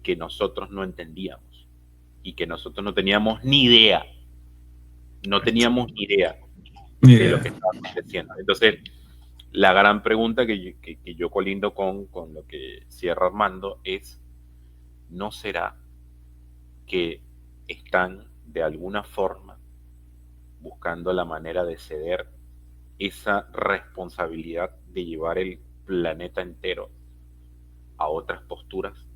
que nosotros no entendíamos y que nosotros no teníamos ni idea, no teníamos ni idea Ni de lo idea. que estaba aconteciendo. Entonces, la gran pregunta que yo colindo con lo que cierra Armando es, ¿no será que están de alguna forma buscando la manera de ceder esa responsabilidad de llevar el planeta entero a otras posturas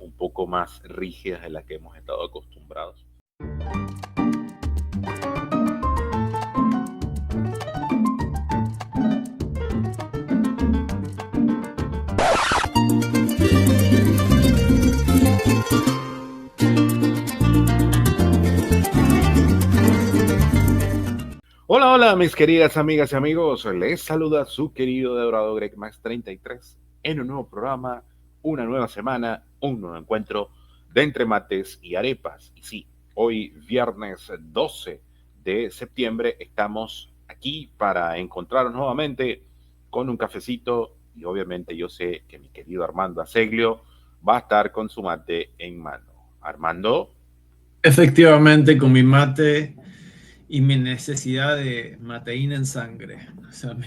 un poco más rígidas de las que hemos estado acostumbrados? Hola, hola, mis queridas amigas y amigos. Les saluda su querido Dorado Greg Max 33 en un nuevo programa, una nueva semana, un nuevo encuentro de entre mates y arepas. Y sí, hoy viernes 12 de septiembre estamos aquí para encontrarnos nuevamente con un cafecito y obviamente yo sé que mi querido Armando Aseglio va a estar con su mate en mano. Armando. Efectivamente, con mi mate y mi necesidad de mateína en sangre. O sea,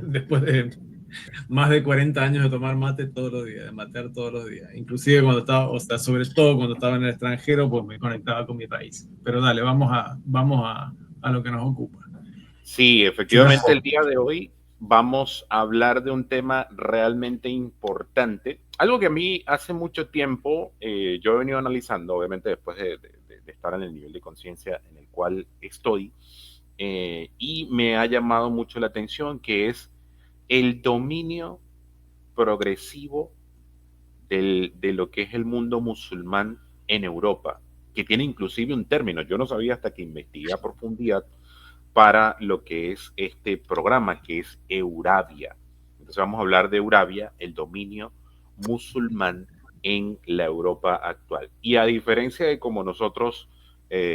después de más de 40 años de tomar mate todos los días, de matear todos los días. Inclusive cuando estaba, o sea, sobre todo cuando estaba en el extranjero, pues me conectaba con mi país. Pero dale, vamos a lo que nos ocupa. Sí, Ciudad. efectivamente el día de hoy vamos a hablar de un tema realmente importante, algo que a mí hace mucho tiempo yo he venido analizando, obviamente después de estar en el nivel de conciencia en el cual estoy, y me ha llamado mucho la atención, que es el dominio progresivo de lo que es el mundo musulmán en Europa, que tiene inclusive un término, yo no sabía hasta que investigué a profundidad para lo que es este programa, que es Eurabia. Entonces vamos a hablar de Eurabia, el dominio musulmán en la Europa actual. Y a diferencia de como nosotros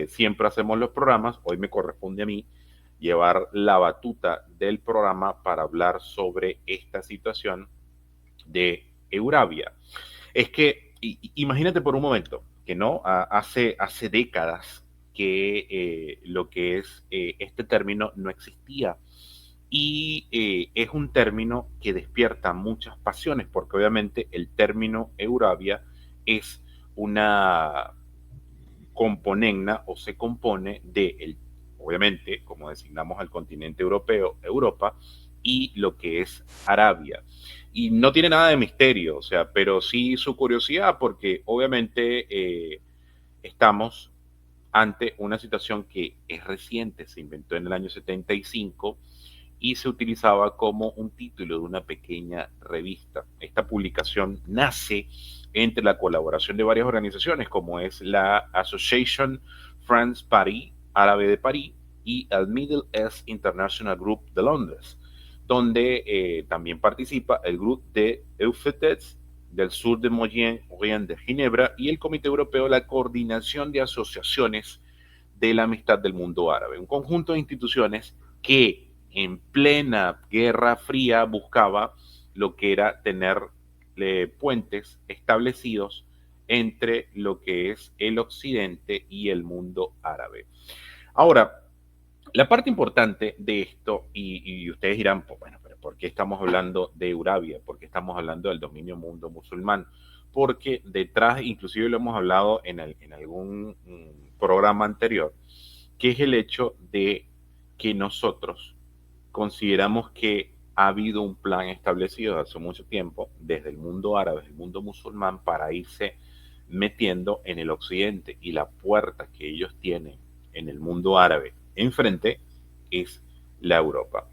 siempre hacemos los programas, hoy me corresponde a mí llevar la batuta del programa para hablar sobre esta situación de Eurabia. Es que imagínate por un momento que no hace décadas que lo que es este término no existía y es un término que despierta muchas pasiones porque obviamente el término Eurabia es una componenda o se compone de, obviamente, como designamos al continente europeo, Europa, y lo que es Arabia. Y no tiene nada de misterio, o sea, pero sí su curiosidad, porque obviamente estamos ante una situación que es reciente, se inventó en el año 75 y se utilizaba como un título de una pequeña revista. Esta publicación nace entre la colaboración de varias organizaciones, como es la Association France Paris, Árabe de París, y el Middle East International Group de Londres, donde también participa el grupo de Eufetes del sur de Moyen, Orient de Ginebra, y el Comité Europeo de la Coordinación de Asociaciones de la Amistad del Mundo Árabe, un conjunto de instituciones que en plena Guerra Fría buscaba lo que era tener puentes establecidos entre lo que es el occidente y el mundo árabe. Ahora, la parte importante de esto, y ustedes dirán, pues, bueno, pero ¿por qué estamos hablando de Eurabia? ¿Por qué estamos hablando del dominio mundo musulmán? Porque detrás, inclusive lo hemos hablado en algún programa anterior, que es el hecho de que nosotros consideramos que ha habido un plan establecido hace mucho tiempo desde el mundo árabe, el mundo musulmán, para irse metiendo en el occidente, y la puerta que ellos tienen en el mundo árabe enfrente es la Europa.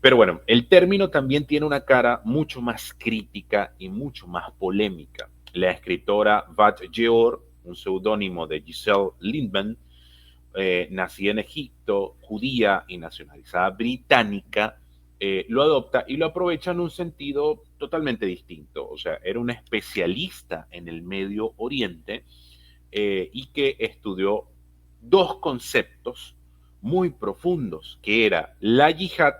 Pero bueno, el término también tiene una cara mucho más crítica y mucho más polémica. La escritora Vat Geor, un seudónimo de Giselle Lindman, nacida en Egipto, judía y nacionalizada británica, lo adopta y lo aprovecha en un sentido totalmente distinto. O sea, era una especialista en el Medio Oriente y que estudió dos conceptos muy profundos, que era la yihad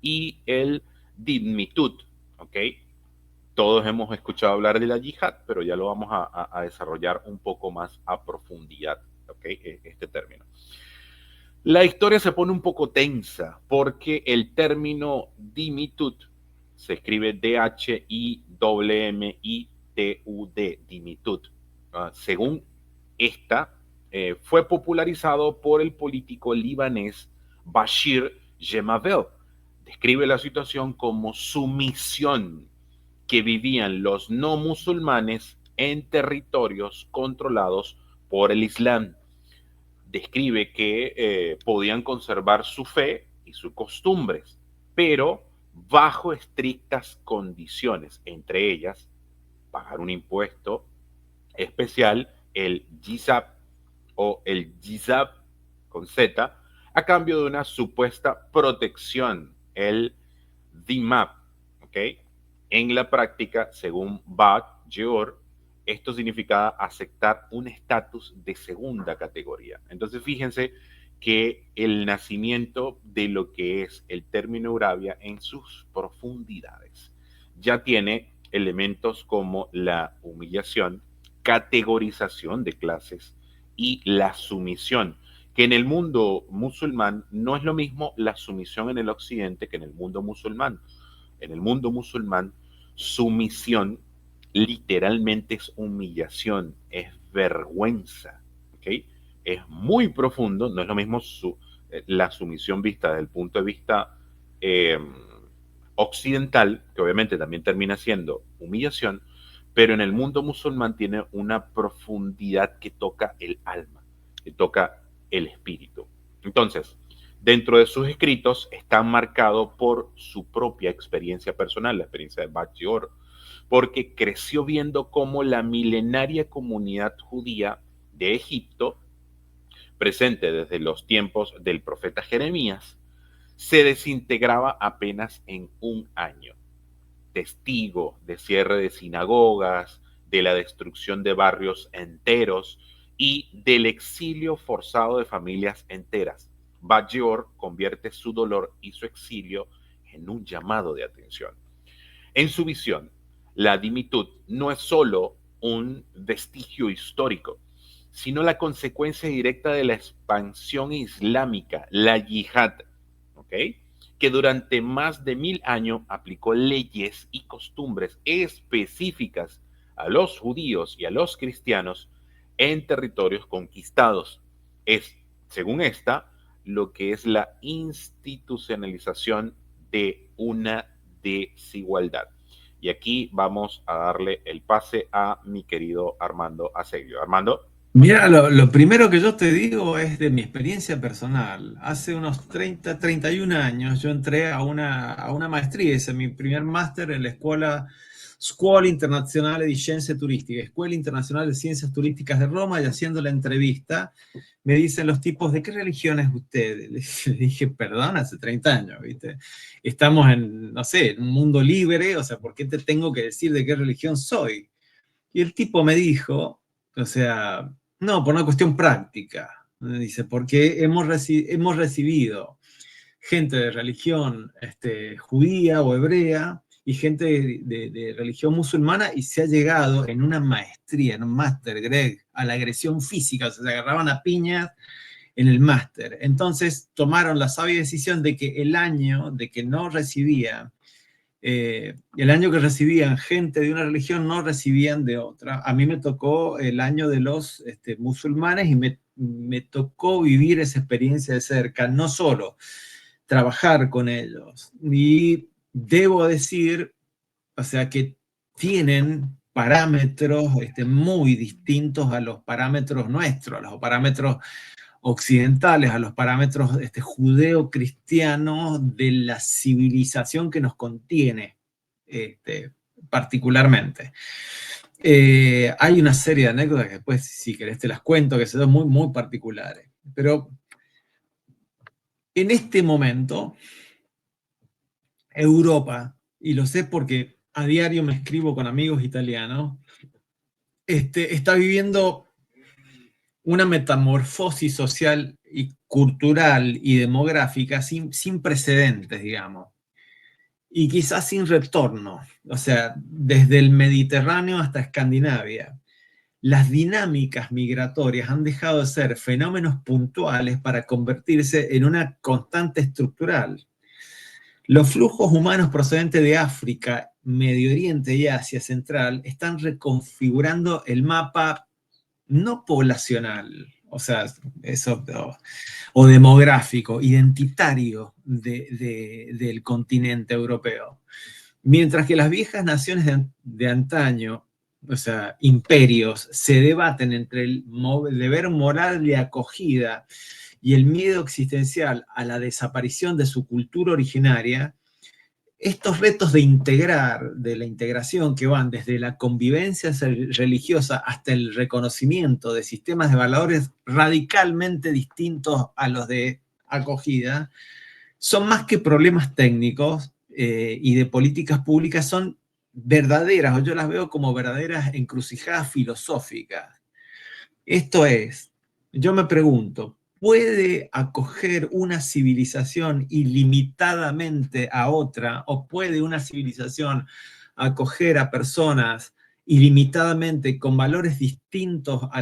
y el dimmitud, ¿ok? Todos hemos escuchado hablar de la yihad, pero ya lo vamos a desarrollar un poco más a profundidad, ¿ok? Este término. La historia se pone un poco tensa porque el término Dimitud se escribe D-H-I-M-M-I-T-U-D, Dimitud. Según esta, fue popularizado por el político libanés Bashir Gemayel. Describe la situación como sumisión que vivían los no musulmanes en territorios controlados por el Islam. Describe que podían conservar su fe y sus costumbres, pero bajo estrictas condiciones, entre ellas pagar un impuesto especial, el jizab o el jizab con Z, a cambio de una supuesta protección, el DIMAP, ¿ok? En la práctica, según Bat Geor, esto significaba aceptar un estatus de segunda categoría. Entonces, fíjense que el nacimiento de lo que es el término Eurabia en sus profundidades ya tiene elementos como la humillación, categorización de clases y la sumisión, que en el mundo musulmán no es lo mismo la sumisión en el occidente que en el mundo musulmán. En el mundo musulmán, sumisión literalmente es humillación, es vergüenza, ¿ok? Es muy profundo, no es lo mismo la sumisión vista desde el punto de vista eh, occidental, que obviamente también termina siendo humillación, pero en el mundo musulmán tiene una profundidad que toca el alma, que toca el espíritu. Entonces, dentro de sus escritos están marcados por su propia experiencia personal, la experiencia de Bat-Yeor, porque creció viendo cómo la milenaria comunidad judía de Egipto, presente desde los tiempos del profeta Jeremías, se desintegraba apenas en un año. Testigo de cierre de sinagogas, de la destrucción de barrios enteros y del exilio forzado de familias enteras. Bat-Yeor convierte su dolor y su exilio en un llamado de atención. En su visión, la dimitud no es solo un vestigio histórico, sino la consecuencia directa de la expansión islámica, la yihad, ¿ok? Que durante más de 1000 años aplicó leyes y costumbres específicas a los judíos y a los cristianos en territorios conquistados. Es, según esta, lo que es la institucionalización de una desigualdad. Y aquí vamos a darle el pase a mi querido Armando Aseglio. Armando. Mira, lo primero que yo te digo es de mi experiencia personal. Hace unos 31 años yo entré a una maestría, hice mi primer máster en la Scuola Internazionale di Scienze Turistiche, Escuela Internacional de Ciencias Turísticas de Roma, y haciendo la entrevista me dicen los tipos: ¿de qué religión es usted? Le dije: perdón, hace 30 años, ¿viste? Estamos en, no sé, en un mundo libre, o sea, ¿por qué te tengo que decir de qué religión soy? Y el tipo me dijo, o sea, no, por una cuestión práctica. Dice, porque hemos recibido gente de religión judía o hebrea y gente de religión musulmana, y se ha llegado en una maestría, en un máster, Greg, a la agresión física, o sea, se agarraban a piñas en el máster. Entonces tomaron la sabia decisión de que el año de que no recibía el año que recibían gente de una religión, no recibían de otra. A mí me tocó el año de los musulmanes, y me tocó vivir esa experiencia de cerca, no solo trabajar con ellos. Y debo decir, o sea, que tienen parámetros muy distintos a los parámetros nuestros, a los parámetros occidentales, a los parámetros judeo-cristianos de la civilización que nos contiene, particularmente. Hay una serie de anécdotas que después, si querés, te las cuento, que son muy, muy particulares. Pero en este momento, Europa, y lo sé porque a diario me escribo con amigos italianos, está viviendo una metamorfosis social y cultural y demográfica sin precedentes, digamos. y quizás sin retorno, o sea, desde el Mediterráneo hasta Escandinavia. Las dinámicas migratorias han dejado de ser fenómenos puntuales para convertirse en una constante estructural. Los flujos humanos procedentes de África, Medio Oriente y Asia Central están reconfigurando el mapa no poblacional, o sea, eso, o demográfico, identitario del continente europeo. Mientras que las viejas naciones de antaño, o sea, imperios, se debaten entre el deber moral de acogida y el miedo existencial a la desaparición de su cultura originaria, estos retos de la integración que van desde la convivencia religiosa hasta el reconocimiento de sistemas de valores radicalmente distintos a los de acogida, son más que problemas técnicos y de políticas públicas, son verdaderas, o yo las veo como verdaderas encrucijadas filosóficas. Esto es, yo me pregunto, ¿puede acoger una civilización ilimitadamente a otra o puede una civilización acoger a personas ilimitadamente con valores distintos a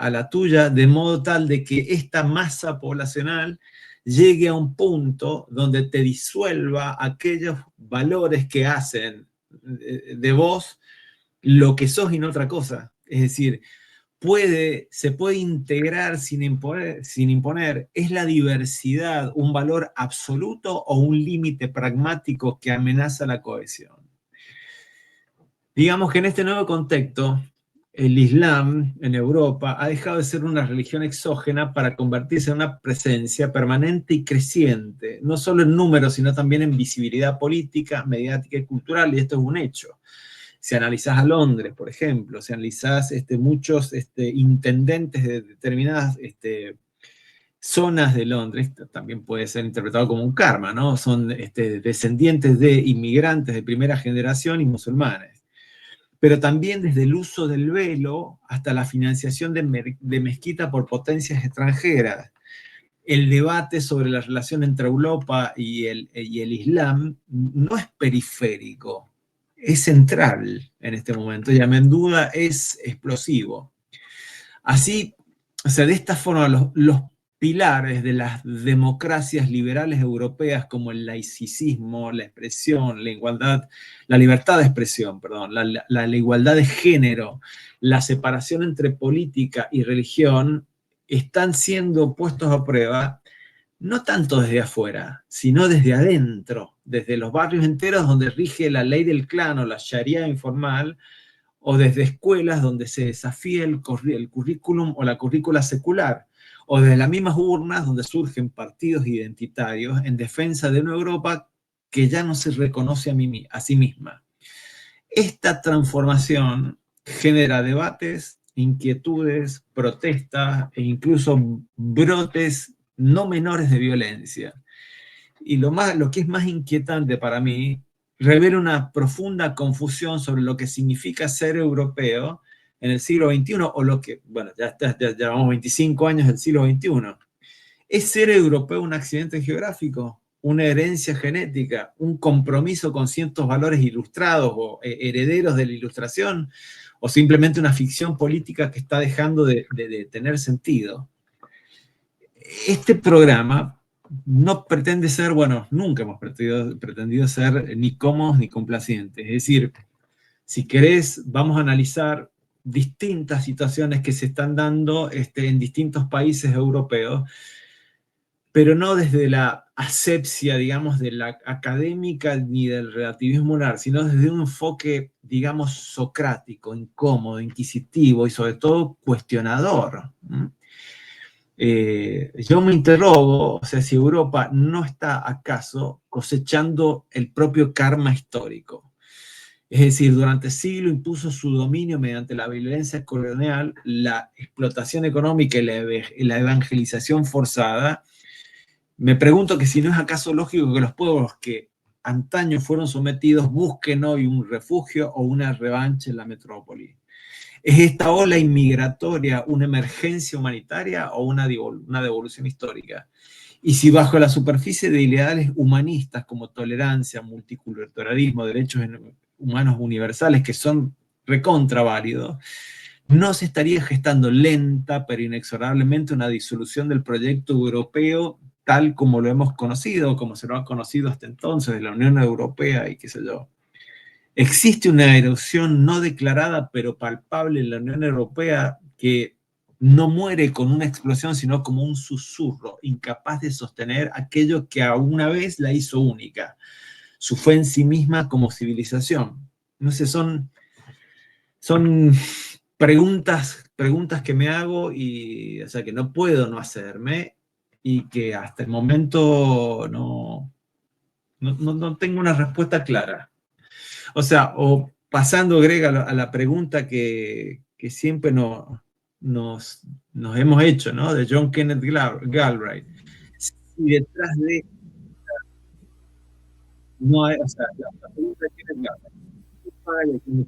la tuya, de modo tal de que esta masa poblacional llegue a un punto donde te disuelva aquellos valores que hacen de vos lo que sos y no otra cosa? Es decir, se puede integrar sin imponer. ¿Es la diversidad un valor absoluto o un límite pragmático que amenaza la cohesión? Digamos que en este nuevo contexto, el Islam en Europa ha dejado de ser una religión exógena para convertirse en una presencia permanente y creciente, no solo en números, sino también en visibilidad política, mediática y cultural, y esto es un hecho. Si analizás a Londres, por ejemplo, si analizás muchos intendentes de determinadas zonas de Londres, también puede ser interpretado como un karma, ¿no? Son descendientes de inmigrantes de primera generación y musulmanes. Pero también desde el uso del velo hasta la financiación de mezquita por potencias extranjeras. El debate sobre la relación entre Europa y el Islam no es periférico, es central en este momento y a menudo es explosivo. Así, o sea, de esta forma, los pilares de las democracias liberales europeas como el laicismo, la expresión, la igualdad, la libertad de expresión, perdón, la igualdad de género, la separación entre política y religión, están siendo puestos a prueba no tanto desde afuera, sino desde adentro, desde los barrios enteros donde rige la ley del clan o la sharia informal, o desde escuelas donde se desafía el currículum o la currícula secular, o desde las mismas urnas donde surgen partidos identitarios en defensa de una Europa que ya no se reconoce a sí misma. Esta transformación genera debates, inquietudes, protestas e incluso brotes no menores de violencia. Y lo que es más inquietante para mí, revela una profunda confusión sobre lo que significa ser europeo en el siglo XXI, o lo que, bueno, ya llevamos 25 años del siglo XXI. ¿Es ser europeo un accidente geográfico, una herencia genética, un compromiso con ciertos valores ilustrados o herederos de la ilustración, o simplemente una ficción política que está dejando de tener sentido? Este programa no pretende ser, bueno, nunca hemos pretendido ser ni cómodos ni complacientes. Es decir, si querés, vamos a analizar distintas situaciones que se están dando en distintos países europeos, pero no desde la asepsia, digamos, de la académica ni del relativismo moral, sino desde un enfoque, digamos, socrático, incómodo, inquisitivo y sobre todo cuestionador. Yo me interrogo, o sea, si Europa no está acaso cosechando el propio karma histórico. Es decir, durante siglos impuso su dominio mediante la violencia colonial, la explotación económica y la evangelización forzada. Me pregunto que si no es acaso lógico que los pueblos que antaño fueron sometidos busquen hoy un refugio o una revancha en la metrópoli. ¿Es esta ola inmigratoria una emergencia humanitaria o una devolución histórica? Y si bajo la superficie de ideales humanistas como tolerancia, multiculturalismo, derechos humanos universales, que son recontraválidos, no se estaría gestando lenta pero inexorablemente una disolución del proyecto europeo tal como lo hemos conocido, como se lo ha conocido hasta entonces, de la Unión Europea y qué sé yo. Existe una erosión no declarada pero palpable en la Unión Europea que no muere con una explosión, sino como un susurro, incapaz de sostener aquello que a una vez la hizo única, su fe en sí misma como civilización. No sé, son preguntas que me hago y, o sea, que no puedo no hacerme y que hasta el momento no tengo una respuesta clara. O sea, o pasando, Greg, a la pregunta que siempre nos hemos hecho, ¿no? De John Kenneth Galbraith. Si detrás de no hay, o sea, la pregunta de Kenneth Galbraith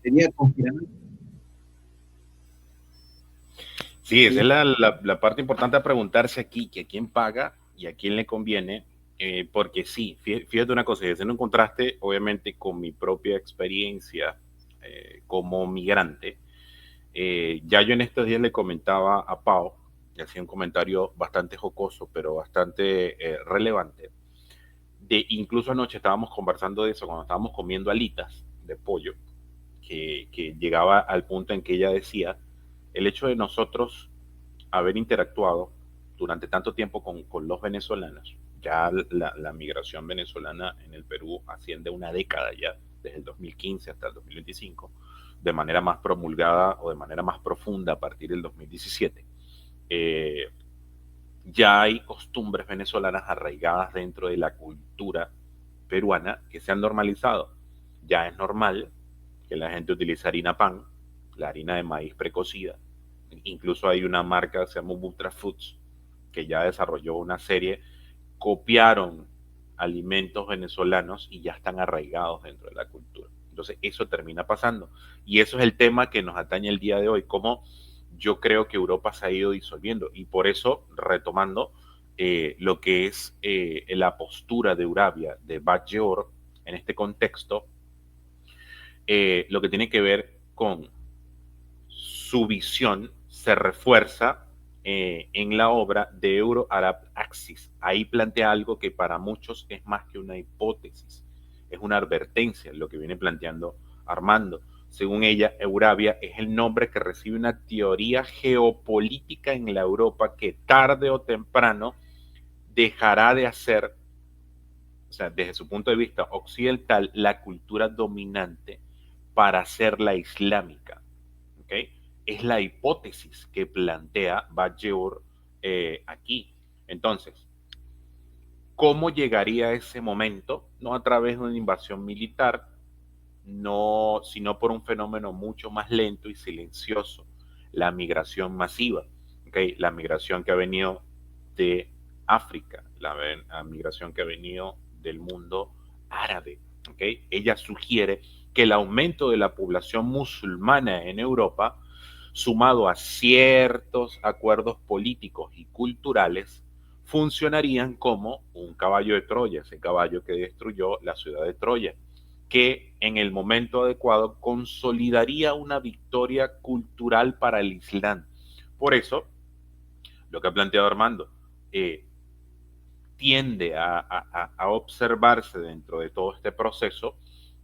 sería confinamiento. Sí, esa es la parte importante a preguntarse aquí, que a quién paga y a quién le conviene, porque sí, fíjate una cosa, y haciendo un contraste, obviamente, con mi propia experiencia como migrante, ya yo en estos días le comentaba a Pau, y hacía un comentario bastante jocoso, pero bastante relevante, de incluso anoche estábamos conversando de eso, cuando estábamos comiendo alitas de pollo, que llegaba al punto en que ella decía, el hecho de nosotros haber interactuado durante tanto tiempo con los venezolanos, ya la migración venezolana en el Perú asciende una década ya, desde el 2015 hasta el 2025, de manera más promulgada o de manera más profunda a partir del 2017. Eh, ya hay costumbres venezolanas arraigadas dentro de la cultura peruana que se han normalizado. Ya es normal que la gente utilice harina pan, la harina de maíz precocida. Incluso hay una marca que se llama Butra Foods que ya desarrolló una serie, copiaron alimentos venezolanos y ya están arraigados dentro de la cultura. Entonces eso termina pasando. Y eso es el tema que nos atañe el día de hoy, cómo yo creo que Europa se ha ido disolviendo. Y por eso, retomando lo que es la postura de Eurabia, de Batlleur, en este contexto, lo que tiene que ver con su visión se refuerza en la obra de Euro-Arab Axis. Ahí plantea algo que para muchos es más que una hipótesis, es una advertencia, lo que viene planteando Armando. Según ella, Eurabia es el nombre que recibe una teoría geopolítica en la Europa que tarde o temprano dejará de hacer, o sea, desde su punto de vista occidental, la cultura dominante para ser la islámica. ¿Okay? Es la hipótesis que plantea Batlleur aquí. Entonces, ¿cómo llegaría ese momento? No a través de una invasión militar, no, sino por un fenómeno mucho más lento y silencioso, la migración masiva. ¿Okay? La migración que ha venido de África, la migración que ha venido del mundo árabe. ¿Okay? Ella sugiere que el aumento de la población musulmana en Europa, sumado a ciertos acuerdos políticos y culturales, funcionarían como un caballo de Troya, ese caballo que destruyó la ciudad de Troya, que en el momento adecuado consolidaría una victoria cultural para el Islam. Por eso, lo que ha planteado Armando, tiende a observarse dentro de todo este proceso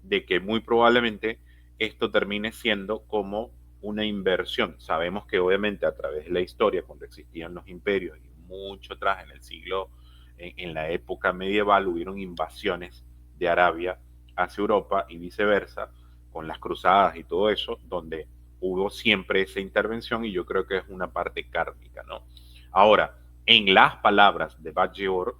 de que muy probablemente esto termine siendo como una inversión. Sabemos que obviamente a través de la historia, cuando existían los imperios y mucho atrás en el siglo, en la época medieval, hubieron invasiones de Arabia hacia Europa y viceversa, con las cruzadas y todo eso, donde hubo siempre esa intervención y yo creo que es una parte kármica, ¿no? Ahora, en las palabras de Batlleur,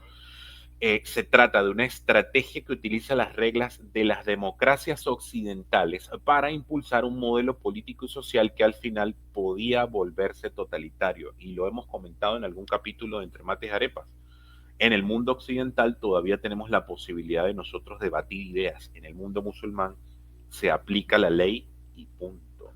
se trata de una estrategia que utiliza las reglas de las democracias occidentales para impulsar un modelo político y social que al final podía volverse totalitario. Y lo hemos comentado en algún capítulo de Entre Mates y Arepas. En el mundo occidental todavía tenemos la posibilidad de nosotros debatir ideas. En el mundo musulmán se aplica la ley y punto.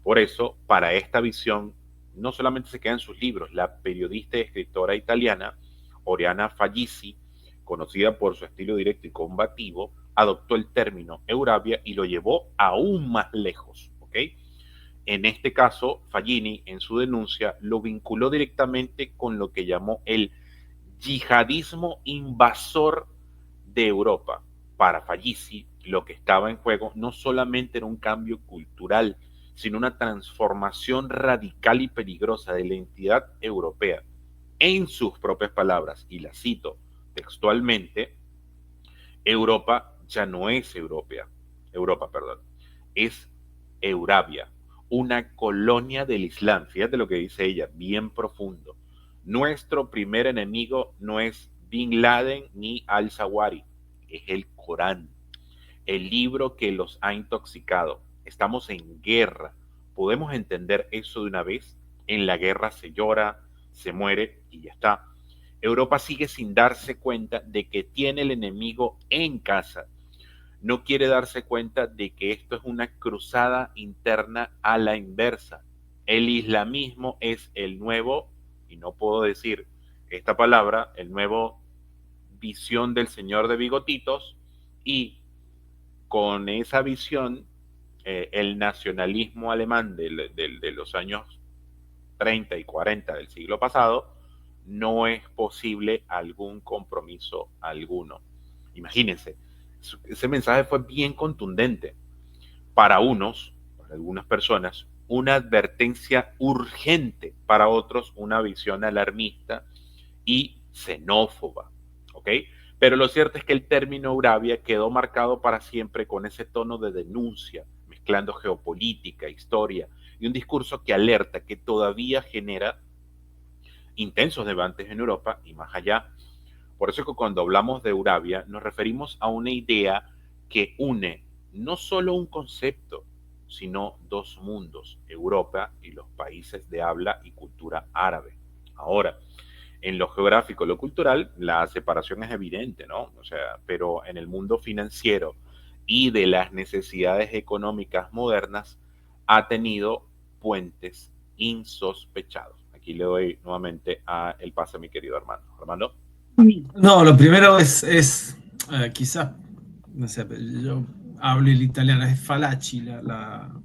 Por eso, para esta visión, no solamente se queda en sus libros, la periodista y escritora italiana Oriana Fallaci, conocida por su estilo directo y combativo, adoptó el término Eurabia y lo llevó aún más lejos, ¿ok? En este caso, Fallini, en su denuncia, lo vinculó directamente con lo que llamó el yihadismo invasor de Europa. Para Fallaci, lo que estaba en juego no solamente era un cambio cultural, sino una transformación radical y peligrosa de la entidad europea. En sus propias palabras, y la cito textualmente, Europa ya no es Europa, perdón, es Eurabia, una colonia del Islam. Fíjate lo que dice ella, bien profundo. Nuestro primer enemigo no es Bin Laden ni Al-Zawahiri, es el Corán, el libro que los ha intoxicado. Estamos en guerra. ¿Podemos entender eso de una vez? En la guerra se llora, se muere y ya está. Europa sigue sin darse cuenta de que tiene el enemigo en casa. No quiere darse cuenta de que esto es una cruzada interna a la inversa. El islamismo es el nuevo, y no puedo decir esta palabra, el nuevo visión del señor de bigotitos, y con esa visión, el nacionalismo alemán de los años 30 y 40 del siglo pasado, no es posible algún compromiso alguno. Imagínense, ese mensaje fue bien contundente. Para unos, para algunas personas, una advertencia urgente, para otros una visión alarmista y xenófoba, ¿ok? Pero lo cierto es que el término Eurabia quedó marcado para siempre con ese tono de denuncia, mezclando geopolítica, historia y un discurso que alerta, que todavía genera intensos debates en Europa y más allá. Por eso que cuando hablamos de Eurabia nos referimos a una idea que une no solo un concepto, sino dos mundos, Europa y los países de habla y cultura árabe. Ahora, en lo geográfico, lo cultural, la separación es evidente, ¿no? O sea, pero en el mundo financiero y de las necesidades económicas modernas ha tenido puentes insospechados. Aquí le doy nuevamente el pase a mi querido Armando. Armando. No, lo primero es quizás, no sé, yo hablo el italiano, es Fallaci, la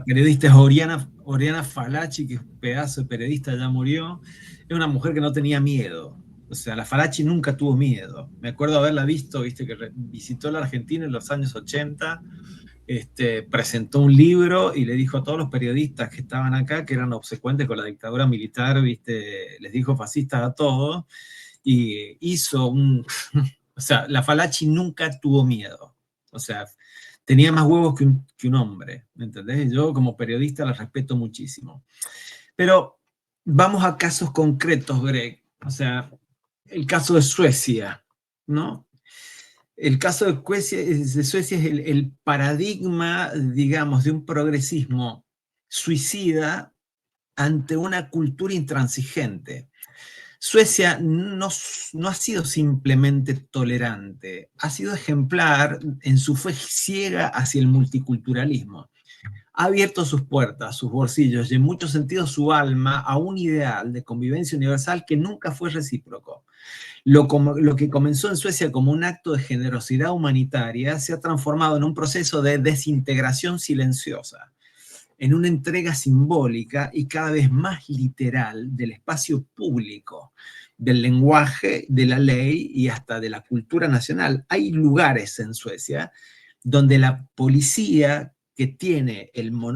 periodista es Oriana Fallaci, que es un pedazo de periodista, ya murió. Es una mujer que no tenía miedo. O sea, la Fallaci nunca tuvo miedo. Me acuerdo haberla visto, viste, que visitó la Argentina en los años 80, presentó un libro y le dijo a todos los periodistas que estaban acá, que eran obsecuentes con la dictadura militar, viste, les dijo fascistas a todos, y hizo un... O sea, la Fallaci nunca tuvo miedo. O sea, tenía más huevos que un hombre, ¿me entendés? Yo como periodista la respeto muchísimo. Pero vamos a casos concretos, Greg. O sea, el caso de Suecia, ¿no? El caso de Suecia es el paradigma, digamos, de un progresismo suicida ante una cultura intransigente. Suecia no ha sido simplemente tolerante, ha sido ejemplar en su fe ciega hacia el multiculturalismo. Ha abierto sus puertas, sus bolsillos y en muchos sentidos su alma a un ideal de convivencia universal que nunca fue recíproco. Lo que comenzó en Suecia como un acto de generosidad humanitaria se ha transformado en un proceso de desintegración silenciosa, en una entrega simbólica y cada vez más literal del espacio público, del lenguaje, de la ley y hasta de la cultura nacional. Hay lugares en Suecia donde la policía que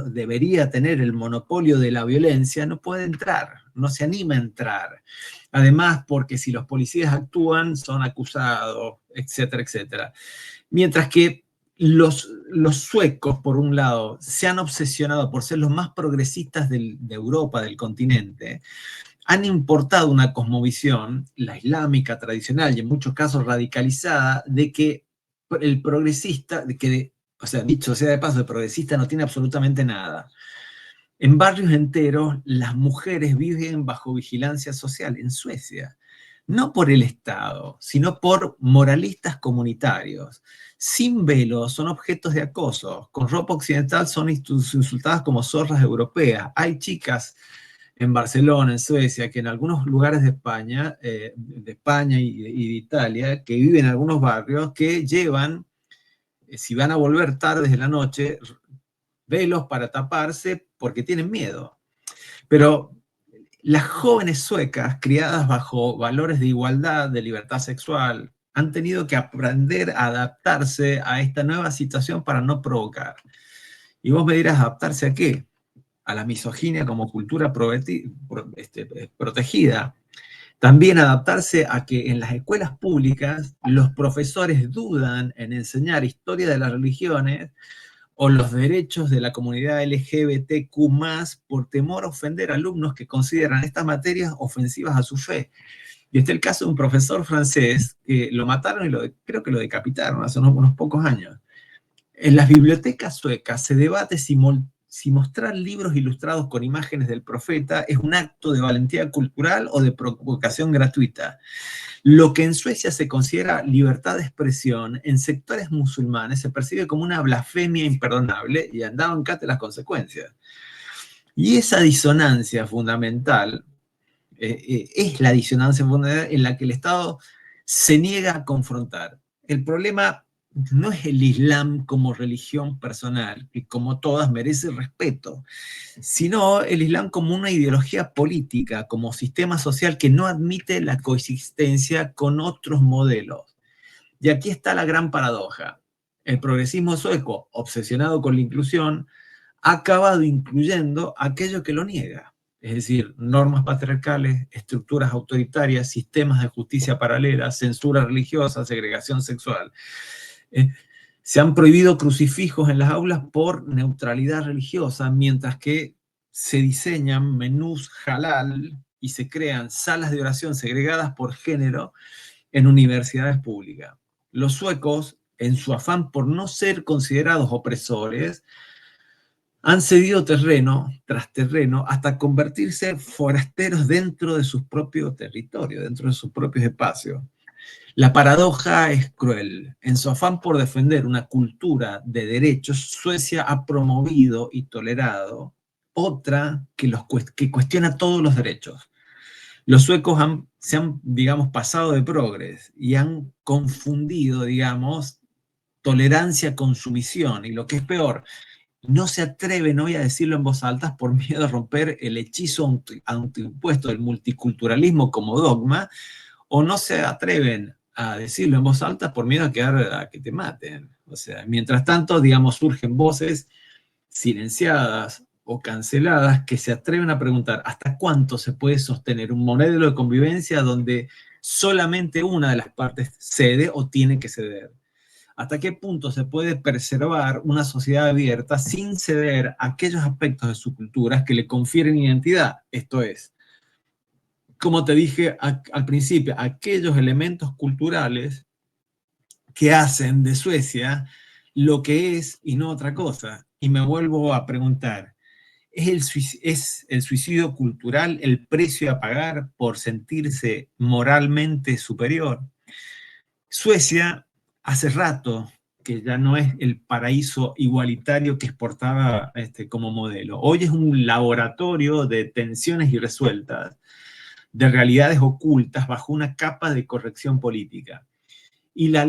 debería tener el monopolio de la violencia no puede entrar, no se anima a entrar. Además, porque si los policías actúan, son acusados, etcétera, etcétera. Mientras que los suecos, por un lado, se han obsesionado por ser los más progresistas de Europa, del continente, han importado una cosmovisión, la islámica tradicional y en muchos casos radicalizada, de que el progresista, o sea, dicho sea de paso, el progresista no tiene absolutamente nada. En barrios enteros, las mujeres viven bajo vigilancia social en Suecia, no por el Estado, sino por moralistas comunitarios. Sin velo son objetos de acoso, con ropa occidental son insultadas como zorras europeas. Hay chicas en Barcelona, en Suecia, que en algunos lugares de España y de Italia, que viven en algunos barrios que llevan, si van a volver tarde de la noche, velos para taparse porque tienen miedo. Pero las jóvenes suecas, criadas bajo valores de igualdad, de libertad sexual, han tenido que aprender a adaptarse a esta nueva situación para no provocar. Y vos me dirás, ¿adaptarse a qué? A la misoginia como cultura protegida. También adaptarse a que en las escuelas públicas los profesores dudan en enseñar historia de las religiones o los derechos de la comunidad LGBTQ+, por temor a ofender a alumnos que consideran estas materias ofensivas a su fe. Y este es el caso de un profesor francés que lo mataron y creo que lo decapitaron hace unos pocos años. En las bibliotecas suecas se debate si mostrar libros ilustrados con imágenes del profeta es un acto de valentía cultural o de provocación gratuita. Lo que en Suecia se considera libertad de expresión, en sectores musulmanes se percibe como una blasfemia imperdonable y han dado en cate las consecuencias. Y esa disonancia fundamental es la disonancia fundamental en la que el Estado se niega a confrontar. El problema no es el Islam como religión personal, que como todas merece respeto, sino el Islam como una ideología política, como sistema social que no admite la coexistencia con otros modelos. Y aquí está la gran paradoja. El progresismo sueco, obsesionado con la inclusión, ha acabado incluyendo aquello que lo niega. Es decir, normas patriarcales, estructuras autoritarias, sistemas de justicia paralela, censura religiosa, segregación sexual. Se han prohibido crucifijos en las aulas por neutralidad religiosa, mientras que se diseñan menús halal y se crean salas de oración segregadas por género en universidades públicas. Los suecos, en su afán por no ser considerados opresores, han cedido terreno tras terreno hasta convertirse forasteros dentro de sus propios territorios, dentro de sus propios espacios. La paradoja es cruel. En su afán por defender una cultura de derechos, Suecia ha promovido y tolerado otra que cuestiona todos los derechos. Los suecos se han, digamos, pasado de progres y han confundido, digamos, tolerancia con sumisión. Y lo que es peor, no se atreven hoy a decirlo en voz alta por miedo a romper el hechizo autoimpuesto del multiculturalismo como dogma, o no se atreven a decirlo en voz alta por miedo a que te maten. O sea, mientras tanto, digamos, surgen voces silenciadas o canceladas que se atreven a preguntar hasta cuánto se puede sostener un modelo de convivencia donde solamente una de las partes cede o tiene que ceder. ¿Hasta qué punto se puede preservar una sociedad abierta sin ceder a aquellos aspectos de su cultura que le confieren identidad? Esto es, como te dije al principio, aquellos elementos culturales que hacen de Suecia lo que es y no otra cosa. Y me vuelvo a preguntar, ¿es el suicidio cultural el precio a pagar por sentirse moralmente superior? Suecia hace rato que ya no es el paraíso igualitario que exportaba como modelo. Hoy es un laboratorio de tensiones irresueltas, de realidades ocultas bajo una capa de corrección política. Y la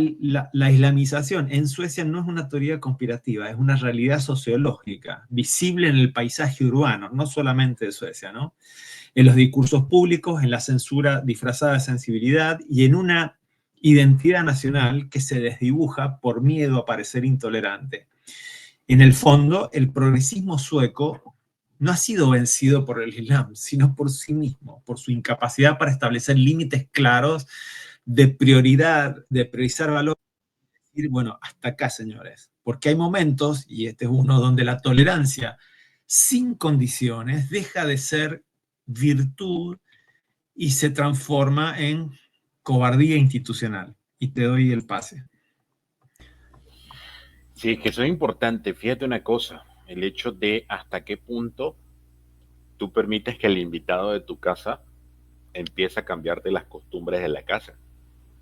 islamización en Suecia no es una teoría conspirativa, es una realidad sociológica, visible en el paisaje urbano, no solamente de Suecia, ¿no? En los discursos públicos, en la censura disfrazada de sensibilidad y en una identidad nacional que se desdibuja por miedo a parecer intolerante. En el fondo, el progresismo sueco no ha sido vencido por el Islam, sino por sí mismo, por su incapacidad para establecer límites claros de prioridad, de priorizar valores, y decir, bueno, hasta acá, señores. Porque hay momentos, y este es uno, donde la tolerancia sin condiciones deja de ser virtud y se transforma en cobardía institucional. Y te doy el pase. Sí, es que eso es importante. Fíjate una cosa, el hecho de hasta qué punto tú permites que el invitado de tu casa empiece a cambiarte las costumbres de la casa.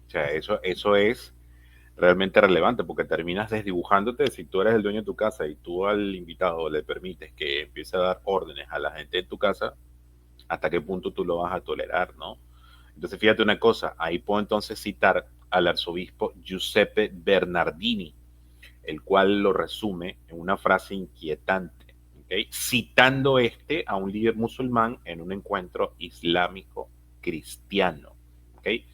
O sea, eso es realmente relevante porque terminas desdibujándote. Si tú eres el dueño de tu casa y tú al invitado le permites que empiece a dar órdenes a la gente de tu casa, ¿Hasta qué punto tú lo vas a tolerar, no? Entonces, fíjate una cosa, ahí puedo entonces citar al arzobispo Giuseppe Bernardini, el cual lo resume en una frase inquietante, ¿okay? Citando a un líder musulmán en un encuentro islámico cristiano. ¿Okay?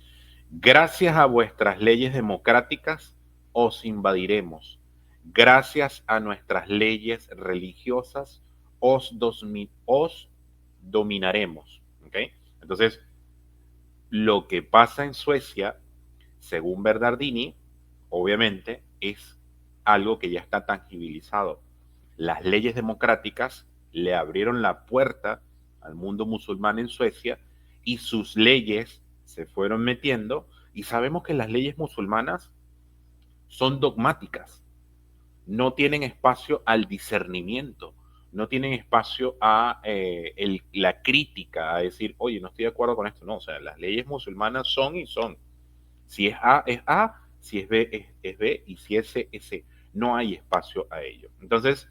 Gracias a vuestras leyes democráticas os invadiremos. Gracias a nuestras leyes religiosas os dominaremos. ¿Okay? Entonces, lo que pasa en Suecia, según Bernardini, obviamente es algo que ya está tangibilizado. Las leyes democráticas le abrieron la puerta al mundo musulmán en Suecia y sus leyes se fueron metiendo y sabemos que las leyes musulmanas son dogmáticas, no tienen espacio al discernimiento, no tienen espacio a la crítica, a decir, oye, no estoy de acuerdo con esto. No, o sea, las leyes musulmanas son y son. Si es A, es A, si es B, es B, y si es C, es C. No hay espacio a ello. Entonces,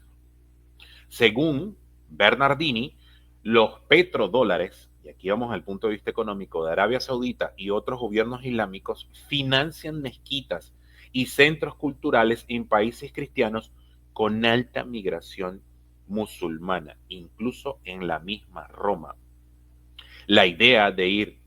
según Bernardini, los petrodólares, y aquí vamos al punto de vista económico, de Arabia Saudita y otros gobiernos islámicos financian mezquitas y centros culturales en países cristianos con alta migración musulmana, incluso en la misma Roma. La idea de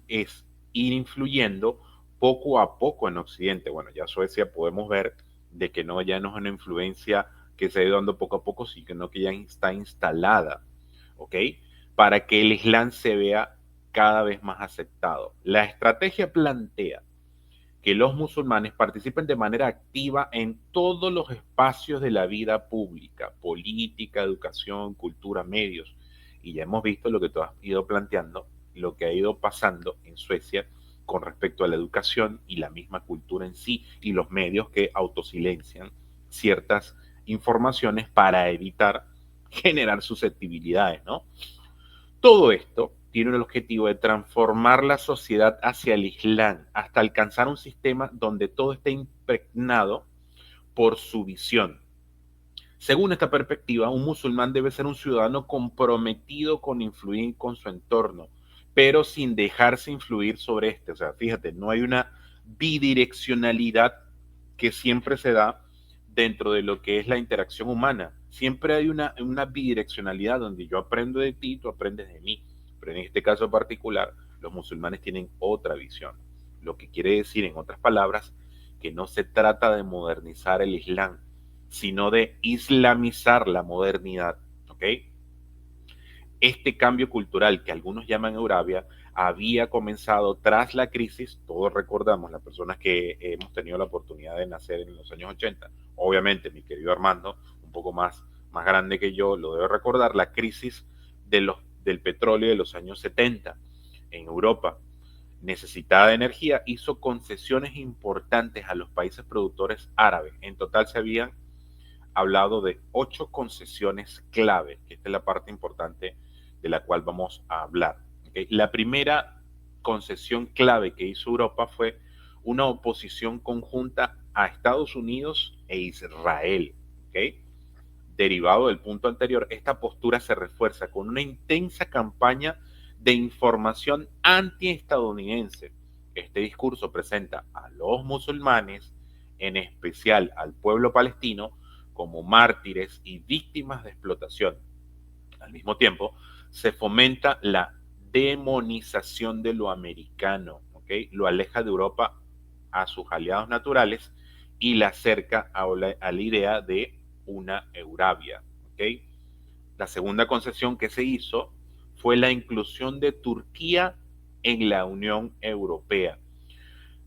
es ir influyendo poco a poco en Occidente. Bueno, ya Suecia podemos ver de que no ya no es una influencia que se ha ido dando poco a poco, sino que ya está instalada, ¿ok? Para que el Islam se vea cada vez más aceptado. La estrategia plantea que los musulmanes participen de manera activa en todos los espacios de la vida pública, política, educación, cultura, medios. Y ya hemos visto lo que tú has ido planteando, lo que ha ido pasando en Suecia con respecto a la educación y la misma cultura en sí y los medios que autosilencian ciertas informaciones para evitar generar susceptibilidades, ¿no? Todo esto tiene el objetivo de transformar la sociedad hacia el Islam hasta alcanzar un sistema donde todo esté impregnado por su visión. Según esta perspectiva, un musulmán debe ser un ciudadano comprometido con influir con su entorno, pero sin dejarse influir sobre este. O sea, fíjate, no hay una bidireccionalidad que siempre se da dentro de lo que es la interacción humana. Siempre hay una bidireccionalidad donde yo aprendo de ti, tú aprendes de mí. Pero en este caso particular, los musulmanes tienen otra visión. Lo que quiere decir, en otras palabras, que no se trata de modernizar el Islam, sino de islamizar la modernidad. ¿Ok? Este cambio cultural que algunos llaman Eurabia había comenzado tras la crisis. Todos recordamos, las personas que hemos tenido la oportunidad de nacer en los años 80, obviamente mi querido Armando, un poco más grande que yo, lo debe recordar, la crisis del petróleo de los años 70 en Europa, necesitada de energía, hizo concesiones importantes a los países productores árabes. En total se habían hablado de 8 concesiones clave, que esta es la parte importante de la cual vamos a hablar. ¿Okay? La primera concesión clave que hizo Europa fue una oposición conjunta a Estados Unidos e Israel. ¿Okay? Derivado del punto anterior, esta postura se refuerza con una intensa campaña de información antiestadounidense. Este discurso presenta a los musulmanes, en especial al pueblo palestino, como mártires y víctimas de explotación. Al mismo tiempo, se fomenta la demonización de lo americano, ¿okay? Lo aleja de Europa a sus aliados naturales y la acerca a la idea de una Eurabia. ¿Okay? La segunda concesión que se hizo fue la inclusión de Turquía en la Unión Europea.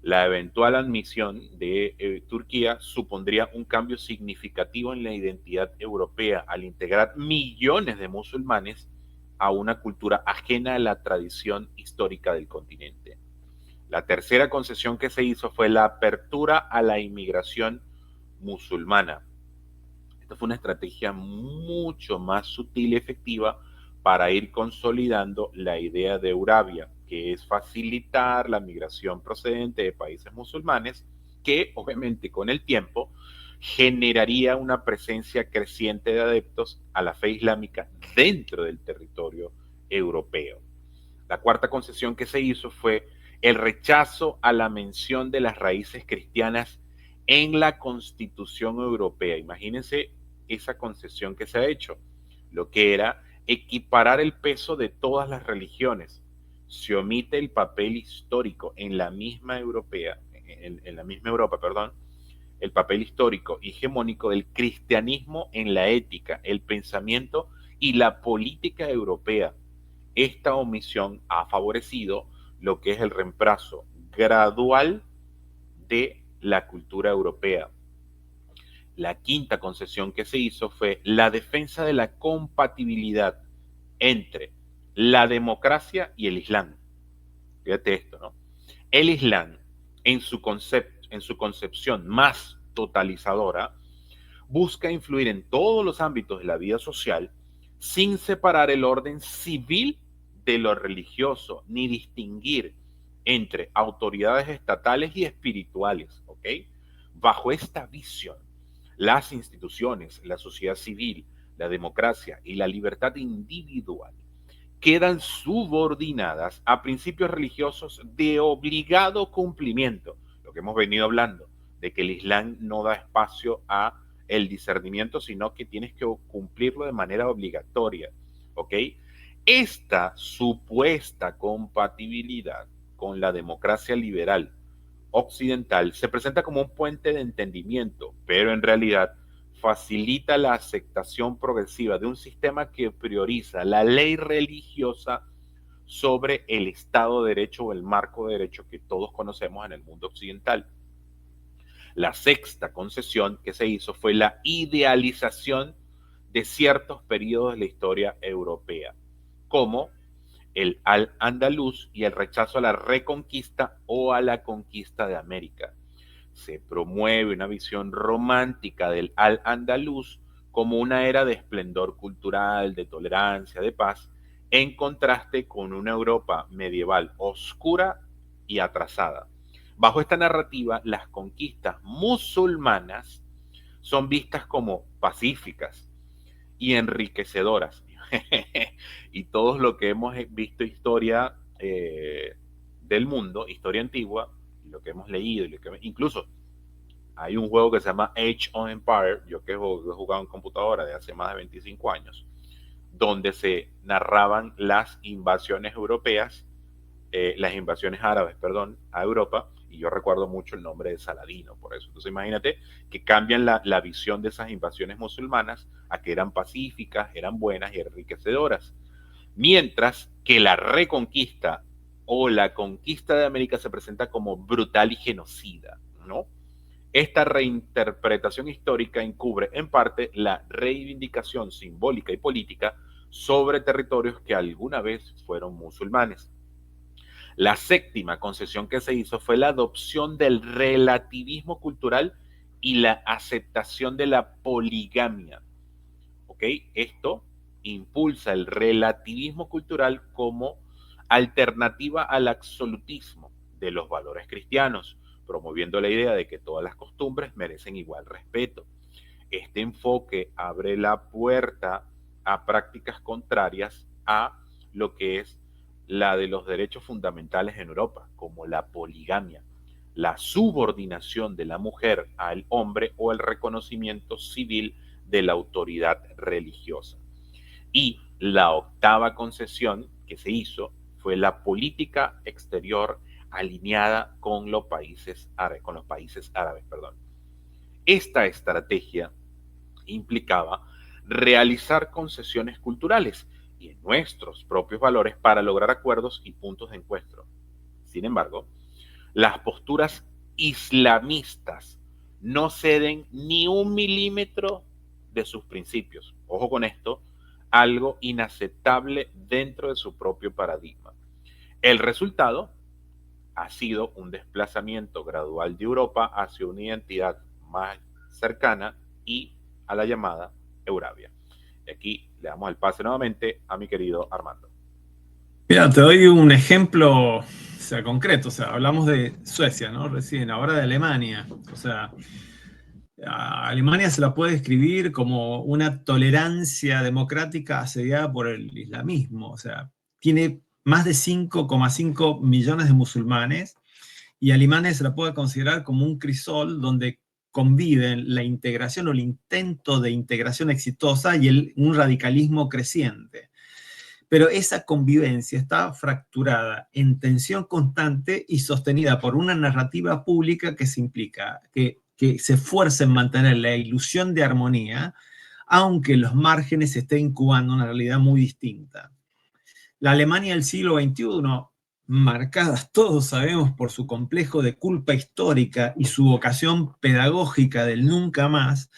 La eventual admisión de Turquía supondría un cambio significativo en la identidad europea al integrar millones de musulmanes a una cultura ajena a la tradición histórica del continente. La tercera concesión que se hizo fue la apertura a la inmigración musulmana. Esta fue una estrategia mucho más sutil y efectiva para ir consolidando la idea de Eurabia, que es facilitar la migración procedente de países musulmanes, que obviamente con el tiempo generaría una presencia creciente de adeptos a la fe islámica dentro del territorio europeo. La cuarta concesión que se hizo fue el rechazo a la mención de las raíces cristianas en la Constitución Europea. Imagínense esa concesión que se ha hecho, lo que era equiparar el peso de todas las religiones. Se omite el papel histórico en la misma europea, en la misma Europa, perdón, el papel histórico y hegemónico del cristianismo en la ética, el pensamiento y la política europea. Esta omisión ha favorecido lo que es el reemplazo gradual de la cultura europea. La quinta concesión que se hizo fue la defensa de la compatibilidad entre la democracia y el Islam. Fíjate esto, ¿no? El Islam, en su concepción más totalizadora, busca influir en todos los ámbitos de la vida social sin separar el orden civil de lo religioso, ni distinguir entre autoridades estatales y espirituales, ¿ok? Bajo esta visión, las instituciones, la sociedad civil, la democracia y la libertad individual quedan subordinadas a principios religiosos de obligado cumplimiento, lo que hemos venido hablando, de que el Islam no da espacio a el discernimiento, sino que tienes que cumplirlo de manera obligatoria, ¿ok? Esta supuesta compatibilidad con la democracia liberal occidental se presenta como un puente de entendimiento, pero en realidad facilita la aceptación progresiva de un sistema que prioriza la ley religiosa sobre el Estado de Derecho o el marco de derecho que todos conocemos en el mundo occidental. La sexta concesión que se hizo fue la idealización de ciertos periodos de la historia europea, como el Al-Andalus y el rechazo a la reconquista o a la conquista de América. Se promueve una visión romántica del Al-Andalus como una era de esplendor cultural, de tolerancia, de paz, en contraste con una Europa medieval oscura y atrasada. Bajo esta narrativa, las conquistas musulmanas son vistas como pacíficas y enriquecedoras. Y todos lo que hemos visto historia del mundo, historia antigua, lo que hemos leído, incluso hay un juego que se llama Age of Empires, yo que he jugado en computadora de hace más de 25 años, donde se narraban las invasiones europeas, las invasiones árabes, perdón, a Europa, y yo recuerdo mucho el nombre de Saladino, por eso. Entonces imagínate que cambian la visión de esas invasiones musulmanas a que eran pacíficas, eran buenas y enriquecedoras. Mientras que la reconquista o la conquista de América se presenta como brutal y genocida, ¿no? Esta reinterpretación histórica encubre en parte la reivindicación simbólica y política sobre territorios que alguna vez fueron musulmanes. La séptima concesión que se hizo fue la adopción del relativismo cultural y la aceptación de la poligamia. ¿Ok? Esto impulsa el relativismo cultural como alternativa al absolutismo de los valores cristianos, promoviendo la idea de que todas las costumbres merecen igual respeto. Este enfoque abre la puerta a prácticas contrarias a lo que es la de los derechos fundamentales en Europa, como la poligamia, la subordinación de la mujer al hombre o el reconocimiento civil de la autoridad religiosa. Y la octava concesión que se hizo fue la política exterior alineada con los países árabes. Esta estrategia implicaba realizar concesiones culturales y en nuestros propios valores para lograr acuerdos y puntos de encuentro. Sin embargo, las posturas islamistas no ceden ni un milímetro de sus principios. Ojo con esto, algo inaceptable dentro de su propio paradigma. El resultado ha sido un desplazamiento gradual de Europa hacia una identidad más cercana y a la llamada Eurabia. Y aquí le damos el pase nuevamente a mi querido Armando. Mira, te doy un ejemplo, o sea, concreto. O sea, hablamos de Suecia, ¿no? Recién, ahora de Alemania. O sea, a Alemania se la puede describir como una tolerancia democrática asediada por el islamismo. O sea, tiene más de 5,5 millones de musulmanes, y Alemania se la puede considerar como un crisol donde conviven la integración o el intento de integración exitosa y un radicalismo creciente. Pero esa convivencia está fracturada en tensión constante y sostenida por una narrativa pública que se implica, que se esfuerza en mantener la ilusión de armonía, aunque en los márgenes se esté incubando una realidad muy distinta. La Alemania del siglo XXI, marcadas, todos sabemos, por su complejo de culpa histórica y su vocación pedagógica del nunca más,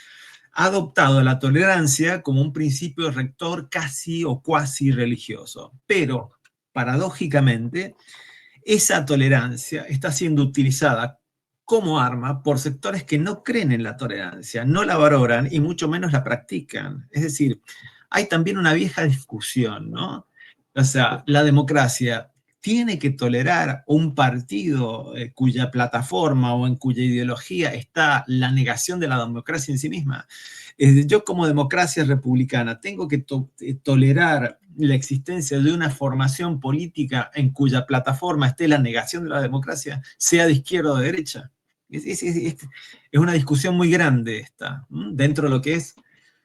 ha adoptado la tolerancia como un principio rector casi o cuasi religioso. Pero, paradójicamente, esa tolerancia está siendo utilizada como arma por sectores que no creen en la tolerancia, no la valoran y mucho menos la practican. Es decir, hay también una vieja discusión, ¿no? O sea, la democracia tiene que tolerar un partido cuya plataforma o en cuya ideología está la negación de la democracia en sí misma. Yo como democracia republicana tengo que tolerar la existencia de una formación política en cuya plataforma esté la negación de la democracia, sea de izquierda o de derecha. Es una discusión muy grande esta, dentro de lo que es,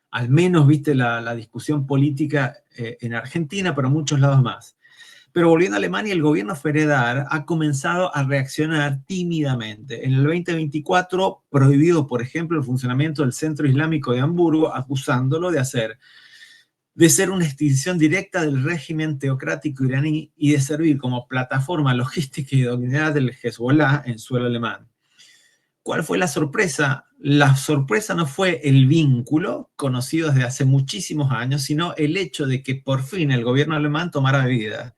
al menos, viste, la discusión política en Argentina, pero en muchos lados más. Pero volviendo a Alemania, el gobierno Federer ha comenzado a reaccionar tímidamente. En el 2024 prohibido, por ejemplo, el funcionamiento del Centro Islámico de Hamburgo, acusándolo de ser una extinción directa del régimen teocrático iraní y de servir como plataforma logística y dominada del Hezbollah en suelo alemán. ¿Cuál fue la sorpresa? La sorpresa no fue el vínculo, conocido desde hace muchísimos años, sino el hecho de que por fin el gobierno alemán tomara medidas.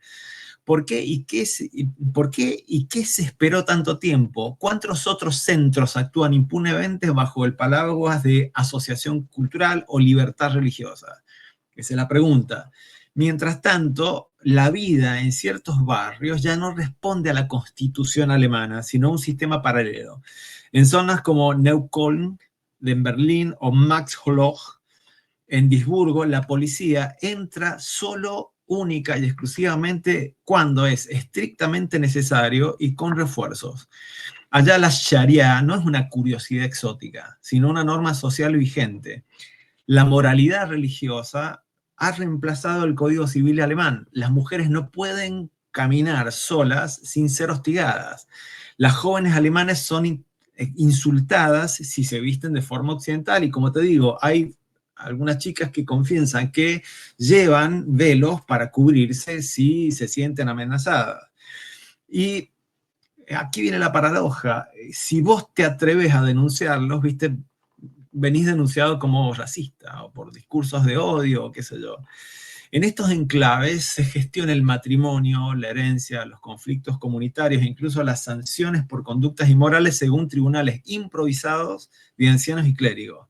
¿Por qué y qué se esperó tanto tiempo? ¿Cuántos otros centros actúan impunemente bajo el paraguas de asociación cultural o libertad religiosa? Esa es la pregunta. Mientras tanto, la vida en ciertos barrios ya no responde a la constitución alemana, sino a un sistema paralelo. En zonas como Neukölln, en Berlín, o Max-Holoch, en Duisburgo, la policía entra solo, única y exclusivamente cuando es estrictamente necesario y con refuerzos. Allá la Sharia no es una curiosidad exótica, sino una norma social vigente. La moralidad religiosa ha reemplazado el Código Civil alemán. Las mujeres no pueden caminar solas sin ser hostigadas. Las jóvenes alemanas son insultadas si se visten de forma occidental, y como te digo, hay algunas chicas que confiesan que llevan velos para cubrirse si se sienten amenazadas. Y aquí viene la paradoja. Si vos te atreves a denunciarlos, viste, venís denunciado como racista o por discursos de odio o qué sé yo. En estos enclaves se gestiona el matrimonio, la herencia, los conflictos comunitarios e incluso las sanciones por conductas inmorales según tribunales improvisados de ancianos y clérigos.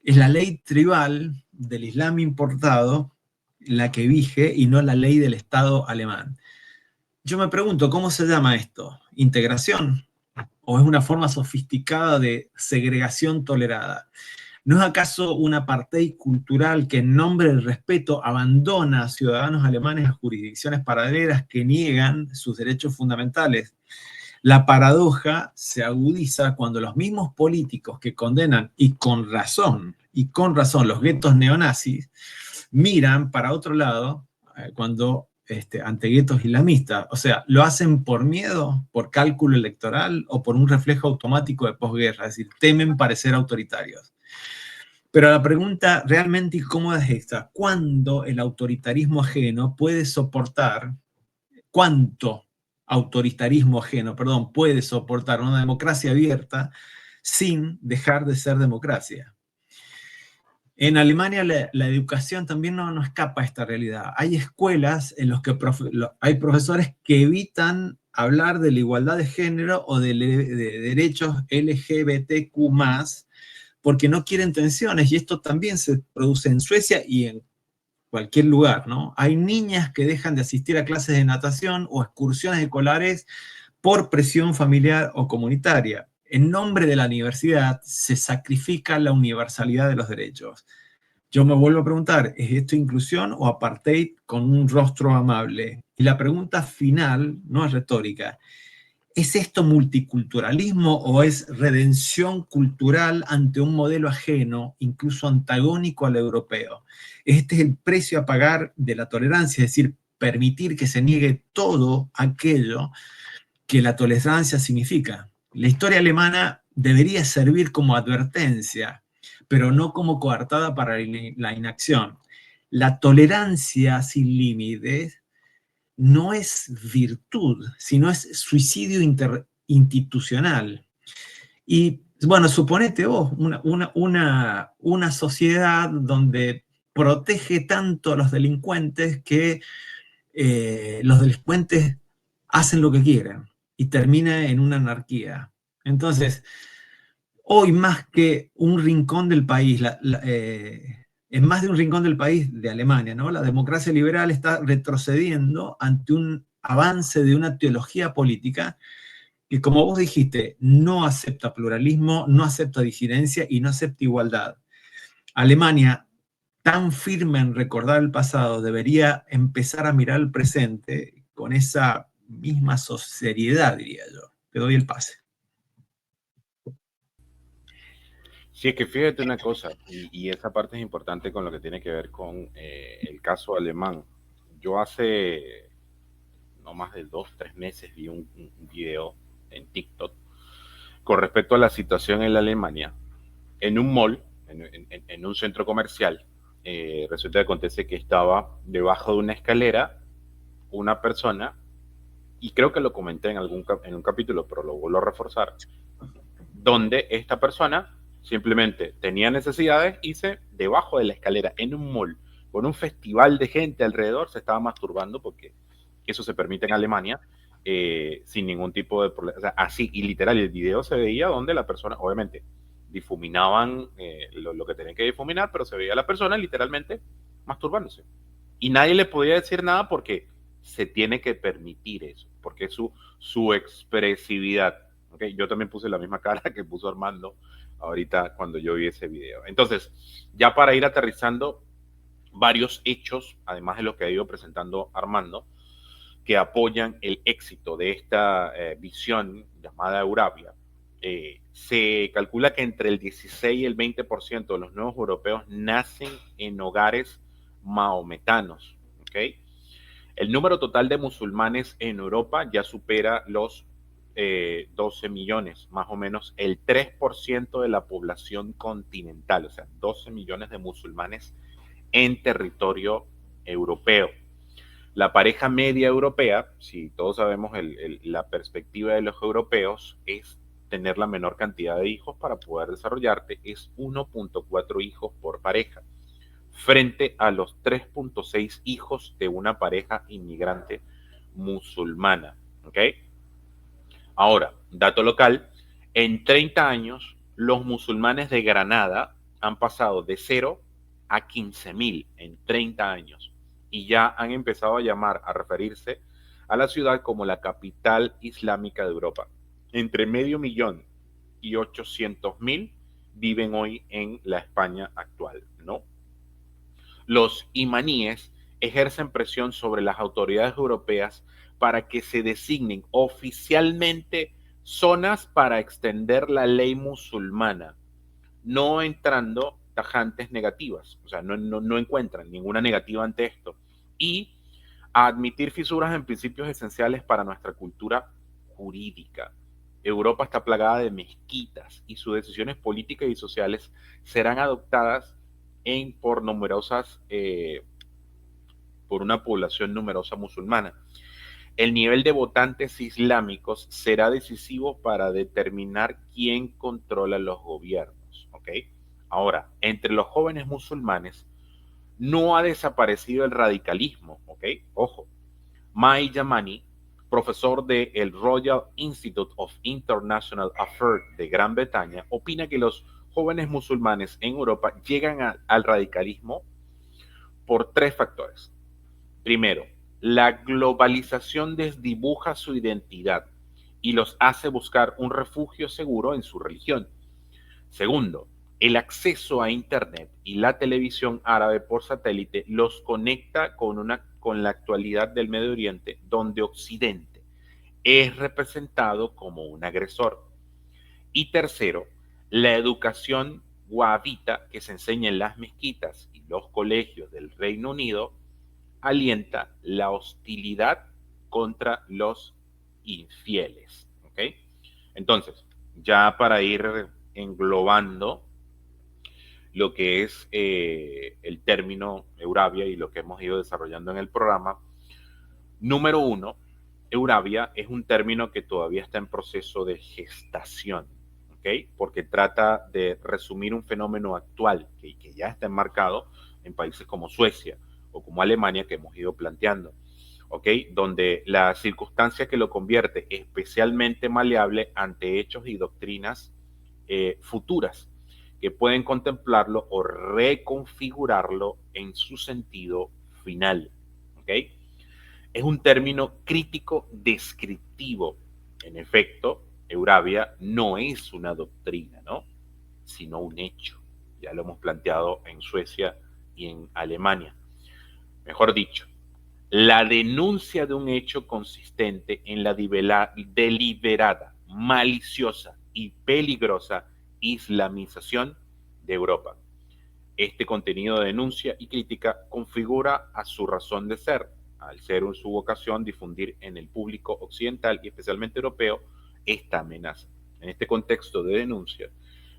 Es la ley tribal del Islam importado la que vige y no la ley del Estado alemán. Yo me pregunto, ¿cómo se llama esto? ¿Integración? ¿O es una forma sofisticada de segregación tolerada? ¿No es acaso un apartheid cultural que en nombre del respeto abandona a ciudadanos alemanes a jurisdicciones paralelas que niegan sus derechos fundamentales? La paradoja se agudiza cuando los mismos políticos que condenan, y con razón, los guetos neonazis, miran para otro lado cuando ante guetos islamistas. O sea, ¿lo hacen por miedo, por cálculo electoral o por un reflejo automático de posguerra? Es decir, temen parecer autoritarios. Pero la pregunta realmente incómoda es esta: ¿cuándo el autoritarismo ajeno puede soportar, cuánto autoritarismo ajeno, perdón, puede soportar una democracia abierta sin dejar de ser democracia? En Alemania la educación también no escapa a esta realidad. Hay escuelas en las que hay profesores que evitan hablar de la igualdad de género o de derechos LGBTQ+, porque no quieren tensiones, y esto también se produce en Suecia y en cualquier lugar, ¿no? Hay niñas que dejan de asistir a clases de natación o excursiones escolares por presión familiar o comunitaria. En nombre de la universidad se sacrifica la universalidad de los derechos. Yo me vuelvo a preguntar, ¿es esto inclusión o apartheid con un rostro amable? Y la pregunta final no es retórica. ¿Es esto multiculturalismo o es redención cultural ante un modelo ajeno, incluso antagónico al europeo? Este es el precio a pagar de la tolerancia, es decir, permitir que se niegue todo aquello que la tolerancia significa. La historia alemana debería servir como advertencia, pero no como coartada para la inacción. La tolerancia sin límites no es virtud, sino es suicidio institucional. Y bueno, suponete vos una sociedad donde protege tanto a los delincuentes que los delincuentes hacen lo que quieren y termina en una anarquía. Entonces, hoy más que un rincón del país, en más de un rincón del país de Alemania, ¿no? La democracia liberal está retrocediendo ante un avance de una teología política que, como vos dijiste, no acepta pluralismo, no acepta disidencia y no acepta igualdad. Alemania, tan firme en recordar el pasado, debería empezar a mirar el presente con esa misma seriedad, diría yo. Te doy el pase. Sí, es que fíjate una cosa, y esa parte es importante con lo que tiene que ver con el caso alemán. Yo hace no más de 2, 3 meses vi un video en TikTok con respecto a la situación en la Alemania, en un mall, en un centro comercial. Resulta que acontece que estaba debajo de una escalera una persona, y creo que lo comenté en un capítulo, pero lo vuelvo a reforzar, donde esta persona simplemente tenía necesidades y debajo de la escalera, en un mall, con un festival de gente alrededor, se estaba masturbando, porque eso se permite en Alemania, sin ningún tipo de problema. O sea, así, y literal, el video se veía donde la persona, obviamente, difuminaban lo que tenían que difuminar, pero se veía a la persona literalmente masturbándose. Y nadie le podía decir nada porque se tiene que permitir eso, porque es su expresividad. ¿Okay? Yo también puse la misma cara que puso Armando ahorita cuando yo vi ese video. Entonces, ya para ir aterrizando varios hechos, además de lo que ha ido presentando Armando, que apoyan el éxito de esta visión llamada Eurabia. Se calcula que entre el 16 y el 20% de los nuevos europeos nacen en hogares mahometanos. ¿Okay? El número total de musulmanes en Europa ya supera los 12 millones, más o menos el 3% de la población continental, o sea, 12 millones de musulmanes en territorio europeo. La pareja media europea, si todos sabemos la perspectiva de los europeos, es tener la menor cantidad de hijos para poder desarrollarte, es 1.4 hijos por pareja, frente a los 3.6 hijos de una pareja inmigrante musulmana. ¿Ok? Ahora, dato local, en 30 años, los musulmanes de Granada han pasado de 0 a 15.000 en 30 años, y ya han empezado a referirse a la ciudad como la capital islámica de Europa. Entre 500.000 y 800.000 viven hoy en la España actual, ¿no? Los imaníes ejercen presión sobre las autoridades europeas para que se designen oficialmente zonas para extender la ley musulmana, no entrando tajantes negativas, o sea, no encuentran ninguna negativa ante esto, y a admitir fisuras en principios esenciales para nuestra cultura jurídica. Europa está plagada de mezquitas y sus decisiones políticas y sociales serán adoptadas por una población numerosa musulmana. El nivel de votantes islámicos será decisivo para determinar quién controla los gobiernos. ¿Ok? Ahora, entre los jóvenes musulmanes no ha desaparecido el radicalismo. ¿Ok? Ojo. Mai Yamani, profesor del Royal Institute of International Affairs de Gran Bretaña, opina que los jóvenes musulmanes en Europa llegan al radicalismo por 3 factores. Primero, la globalización desdibuja su identidad y los hace buscar un refugio seguro en su religión. Segundo, El acceso a Internet y la televisión árabe por satélite los conecta con la actualidad del Medio Oriente, donde Occidente es representado como un agresor. Y tercero, la educación wahabita que se enseña en las mezquitas y los colegios del Reino Unido alienta la hostilidad contra los infieles. ¿Ok? Entonces, ya para ir englobando lo que es el término Eurabia y lo que hemos ido desarrollando en el programa, número uno, Eurabia es un término que todavía está en proceso de gestación, ¿ok? Porque trata de resumir un fenómeno actual que ya está enmarcado en países como Suecia o como Alemania que hemos ido planteando, ¿ok? Donde la circunstancia que lo convierte especialmente maleable ante hechos y doctrinas futuras que pueden contemplarlo o reconfigurarlo en su sentido final, ¿ok? Es un término crítico descriptivo. En efecto, Eurabia no es una doctrina, ¿no? Sino un hecho. Ya lo hemos planteado en Suecia y en Alemania. Mejor dicho, la denuncia de un hecho consistente en la deliberada, maliciosa y peligrosa islamización de Europa. Este contenido de denuncia y crítica configura a su razón de ser, al ser su vocación difundir en el público occidental y especialmente europeo esta amenaza. En este contexto de denuncia,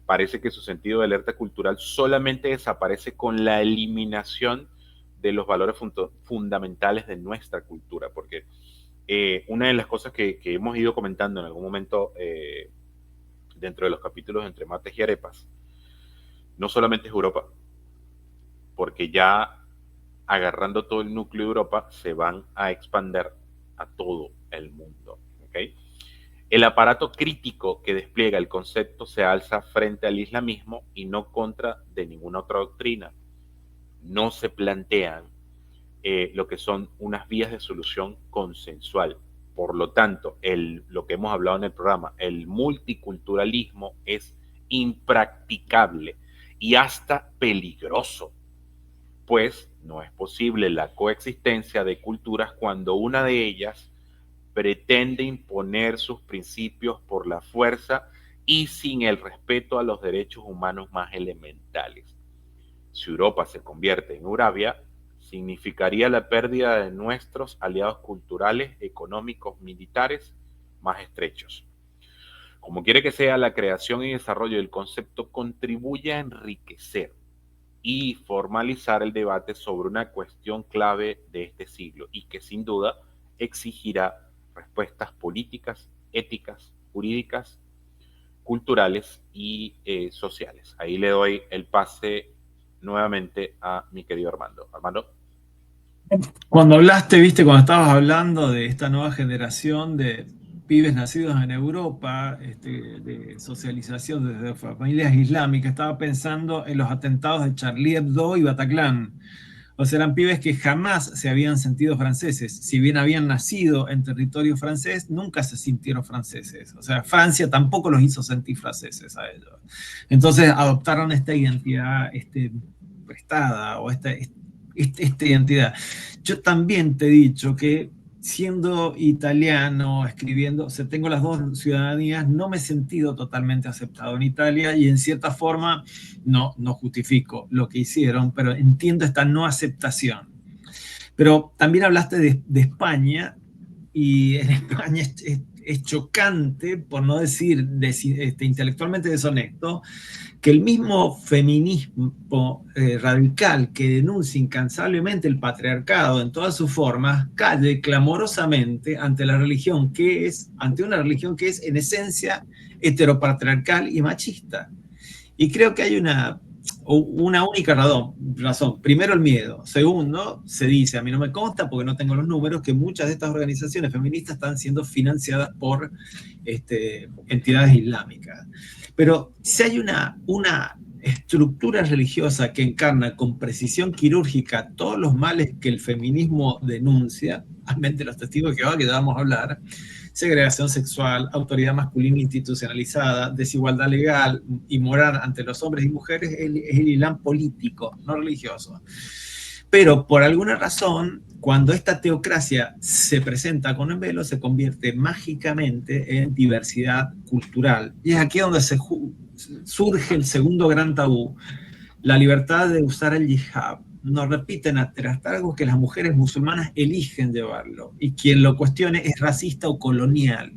parece que su sentido de alerta cultural solamente desaparece con la eliminación de los valores fundamentales de nuestra cultura, porque una de las cosas que hemos ido comentando en algún momento dentro de los capítulos entre mates y arepas, no solamente es Europa, porque ya agarrando todo el núcleo de Europa se van a expander a todo el mundo. ¿Okay? El aparato crítico que despliega el concepto se alza frente al islamismo y no contra de ninguna otra doctrina. No se plantean lo que son unas vías de solución consensual. Por lo tanto, lo que hemos hablado en el programa, el multiculturalismo es impracticable y hasta peligroso, pues no es posible la coexistencia de culturas cuando una de ellas pretende imponer sus principios por la fuerza y sin el respeto a los derechos humanos más elementales. Si Europa se convierte en Eurabia, significaría la pérdida de nuestros aliados culturales, económicos, militares más estrechos. Como quiere que sea, la creación y desarrollo del concepto contribuye a enriquecer y formalizar el debate sobre una cuestión clave de este siglo y que sin duda exigirá respuestas políticas, éticas, jurídicas, culturales y sociales. Ahí le doy el pase nuevamente a mi querido Armando. Armando. Cuando hablaste, viste, cuando estabas hablando de esta nueva generación de pibes nacidos en Europa, de socialización desde familias islámicas, estaba pensando en los atentados de Charlie Hebdo y Bataclan. O sea, eran pibes que jamás se habían sentido franceses. Si bien habían nacido en territorio francés, nunca se sintieron franceses. O sea, Francia tampoco los hizo sentir franceses a ellos. Entonces adoptaron esta identidad prestada o esta identidad. Yo también te he dicho que siendo italiano, escribiendo, o sea, tengo las dos ciudadanías, no me he sentido totalmente aceptado en Italia y en cierta forma no justifico lo que hicieron, pero entiendo esta no aceptación. Pero también hablaste de España y en España es chocante, por no decir intelectualmente deshonesto, que el mismo feminismo radical que denuncia incansablemente el patriarcado en todas sus formas, calle clamorosamente ante una religión que es en esencia heteropatriarcal y machista. Y creo que hay una única razón. Primero, el miedo. Segundo, se dice, a mí no me consta porque no tengo los números, que muchas de estas organizaciones feministas están siendo financiadas por entidades islámicas. Pero si hay estructura religiosa que encarna con precisión quirúrgica todos los males que el feminismo denuncia, a mente de los testigos de Jehová que ya vamos a hablar, segregación sexual, autoridad masculina institucionalizada, desigualdad legal y moral ante los hombres y mujeres, es el Islam político, no religioso. Pero por alguna razón, cuando esta teocracia se presenta con el velo, se convierte mágicamente en diversidad cultural. Y es aquí donde surge el segundo gran tabú, la libertad de usar el hijab. Nos repiten hasta algo que las mujeres musulmanas eligen llevarlo, y quien lo cuestione es racista o colonial.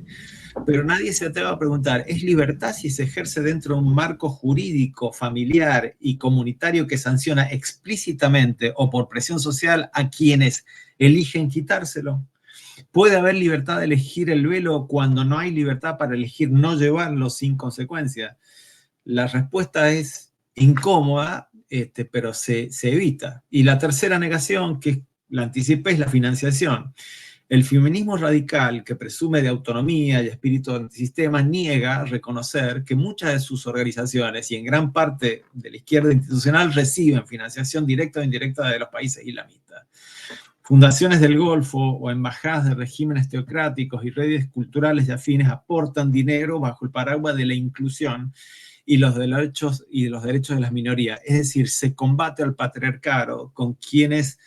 Pero nadie se atreve a preguntar, ¿es libertad si se ejerce dentro de un marco jurídico, familiar y comunitario que sanciona explícitamente o por presión social a quienes eligen quitárselo? ¿Puede haber libertad de elegir el velo cuando no hay libertad para elegir no llevarlo sin consecuencia? La respuesta es incómoda, pero se evita. Y la tercera negación, que la anticipé, es la financiación. El feminismo radical, que presume de autonomía y espíritu antisistema, niega reconocer que muchas de sus organizaciones y en gran parte de la izquierda institucional reciben financiación directa o indirecta de los países islamistas. Fundaciones del Golfo o embajadas de regímenes teocráticos y redes culturales y afines aportan dinero bajo el paraguas de la inclusión y los derechos de las minorías. Es decir, se combate al patriarcado con quienes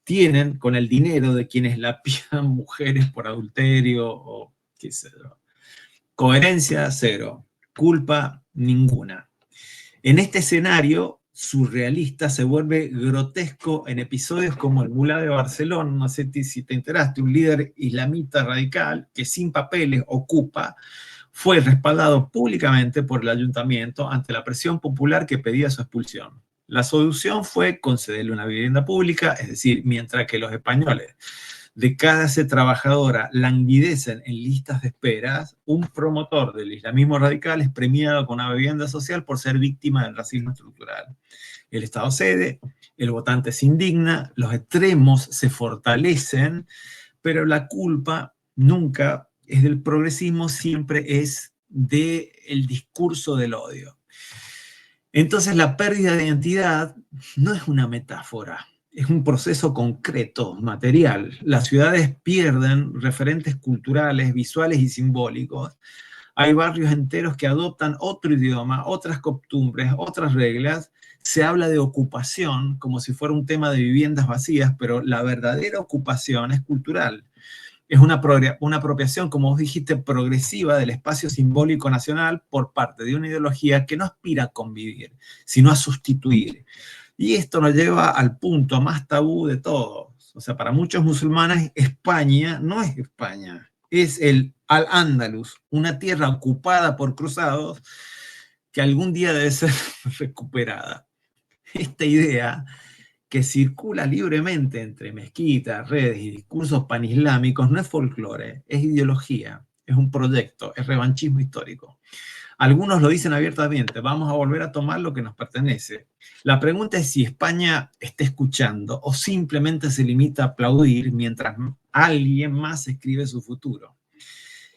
tienen, con el dinero de quienes lapidan mujeres por adulterio o qué sé yo. Coherencia, cero. Culpa, ninguna. En este escenario surrealista se vuelve grotesco en episodios como el Mulá de Barcelona, no sé si te enteraste, un líder islamita radical que sin papeles ocupa, fue respaldado públicamente por el ayuntamiento ante la presión popular que pedía su expulsión. La solución fue concederle una vivienda pública, es decir, mientras que los españoles de clase trabajadora languidecen en listas de esperas, un promotor del islamismo radical es premiado con una vivienda social por ser víctima del racismo estructural. El Estado cede, el votante se indigna, los extremos se fortalecen, pero la culpa nunca es del progresismo, siempre es del discurso del odio. Entonces la pérdida de identidad no es una metáfora, es un proceso concreto, material. Las ciudades pierden referentes culturales, visuales y simbólicos. Hay barrios enteros que adoptan otro idioma, otras costumbres, otras reglas. Se habla de ocupación como si fuera un tema de viviendas vacías, pero la verdadera ocupación es cultural. Es una apropiación, como vos dijiste, progresiva del espacio simbólico nacional por parte de una ideología que no aspira a convivir, sino a sustituir. Y esto nos lleva al punto más tabú de todos. O sea, para muchos musulmanes, España no es España, es el Al-Ándalus, una tierra ocupada por cruzados que algún día debe ser recuperada. Esta idea que circula libremente entre mezquitas, redes y discursos panislámicos no es folclore, es ideología, es un proyecto, es revanchismo histórico. Algunos lo dicen abiertamente, vamos a volver a tomar lo que nos pertenece. La pregunta es si España está escuchando o simplemente se limita a aplaudir mientras alguien más escribe su futuro.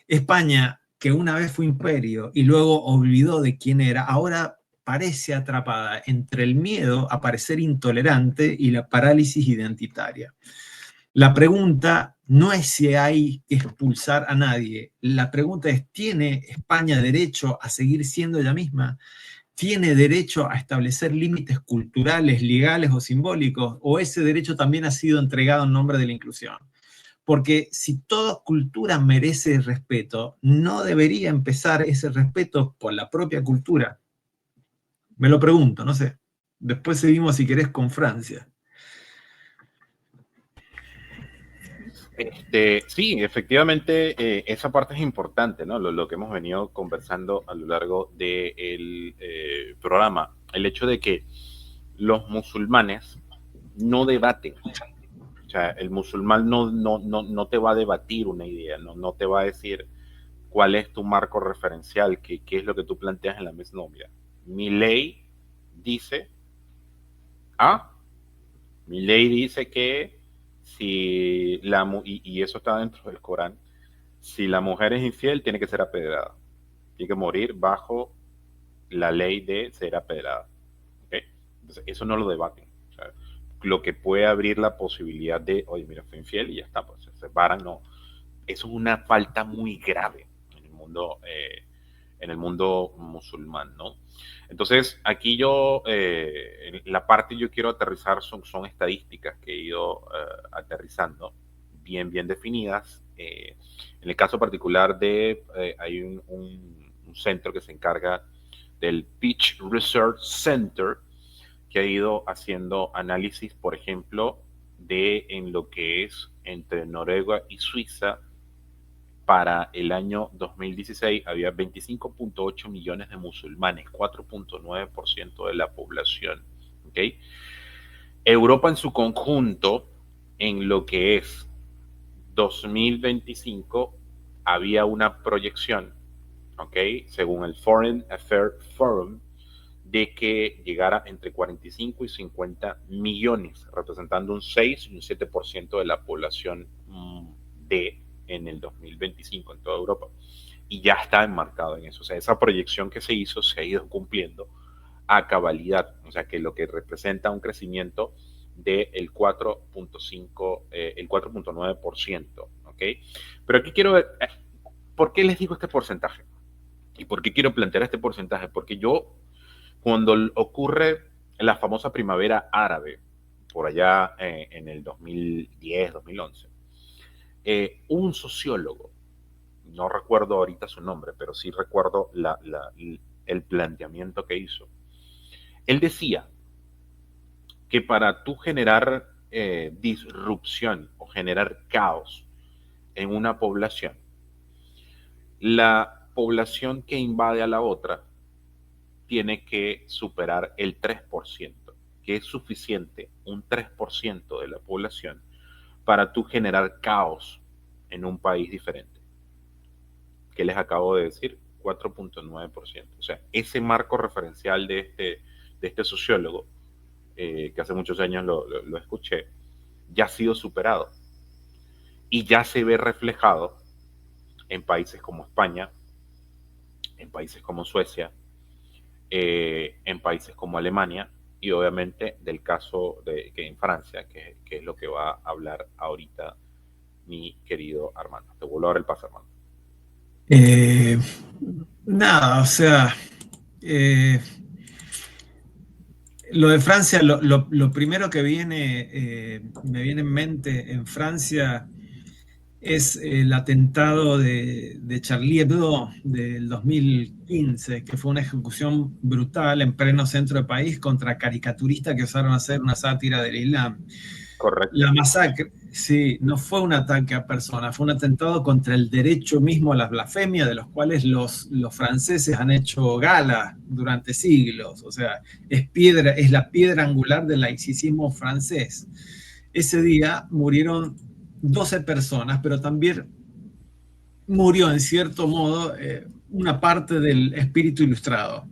España, que una vez fue imperio y luego olvidó de quién era, ahora parece atrapada entre el miedo a parecer intolerante y la parálisis identitaria. La pregunta no es si hay que expulsar a nadie. La pregunta es, ¿tiene España derecho a seguir siendo ella misma? ¿Tiene derecho a establecer límites culturales, legales o simbólicos? ¿O ese derecho también ha sido entregado en nombre de la inclusión? Porque si toda cultura merece respeto, ¿no debería empezar ese respeto por la propia cultura? Me lo pregunto, no sé. Después seguimos, si querés, con Francia. Sí, efectivamente, esa parte es importante, ¿no? Lo que hemos venido conversando a lo largo del programa. El hecho de que los musulmanes no debaten. O sea, el musulmán no te va a debatir una idea, no te va a decir cuál es tu marco referencial, qué es lo que tú planteas en la mesa. No, mira, mi ley dice A, mi ley dice que si y eso está dentro del Corán, si la mujer es infiel, tiene que ser apedreada. Tiene que morir bajo la ley de ser apedreada. Entonces, eso no lo debaten. O sea, lo que puede abrir la posibilidad de, oye, mira, fue infiel y ya está, pues se separan, no. Eso es una falta muy grave en el mundo musulmán, ¿no? Entonces, aquí yo, la parte yo quiero aterrizar son estadísticas que he ido aterrizando, bien definidas. En el caso particular hay un centro que se encarga del Peach Research Center, que ha ido haciendo análisis, por ejemplo, en lo que es entre Noruega y Suiza. Para el año 2016 había 25.8 millones de musulmanes, 4.9% de la población. ¿Okay? Europa en su conjunto, en lo que es 2025, había una proyección, ¿okay? Según el Foreign Affairs Forum, de que llegara entre 45 y 50 millones, representando un 6 y un 7% de la población en el 2025 en toda Europa. Y ya está enmarcado en eso. O sea, esa proyección que se hizo se ha ido cumpliendo a cabalidad. O sea, que lo que representa un crecimiento del 4.5, el 4.9%. ¿Ok? Pero aquí quiero ver, ¿por qué les digo este porcentaje? ¿Y por qué quiero plantear este porcentaje? Porque yo, cuando ocurre la famosa primavera árabe, por allá en el 2010, 2011, un sociólogo, no recuerdo ahorita su nombre, pero sí recuerdo el planteamiento que hizo. Él decía que para tú generar disrupción o generar caos en una población, la población que invade a la otra tiene que superar el 3%, que es suficiente, un 3% de la población, para tú generar caos en un país diferente. ¿Qué les acabo de decir? 4.9%. O sea, ese marco referencial de este sociólogo, que hace muchos años lo escuché, ya ha sido superado. Y ya se ve reflejado en países como España, en países como Suecia, en países como Alemania y obviamente del caso que en Francia, que es lo que va a hablar ahorita mi querido Armando. Te vuelvo a dar el paso, Armando. Nada, o sea, lo de Francia, lo primero que me viene en mente en Francia es el atentado de Charlie Hebdo del 2015, que fue una ejecución brutal en pleno centro del país contra caricaturistas que osaron hacer una sátira del Islam. Correcto. La masacre, sí, no fue un ataque a personas, fue un atentado contra el derecho mismo a la blasfemia, de los cuales los franceses han hecho gala durante siglos. O sea, es la piedra angular del laicismo francés. Ese día murieron 12 personas, pero también murió en cierto modo una parte del espíritu ilustrado.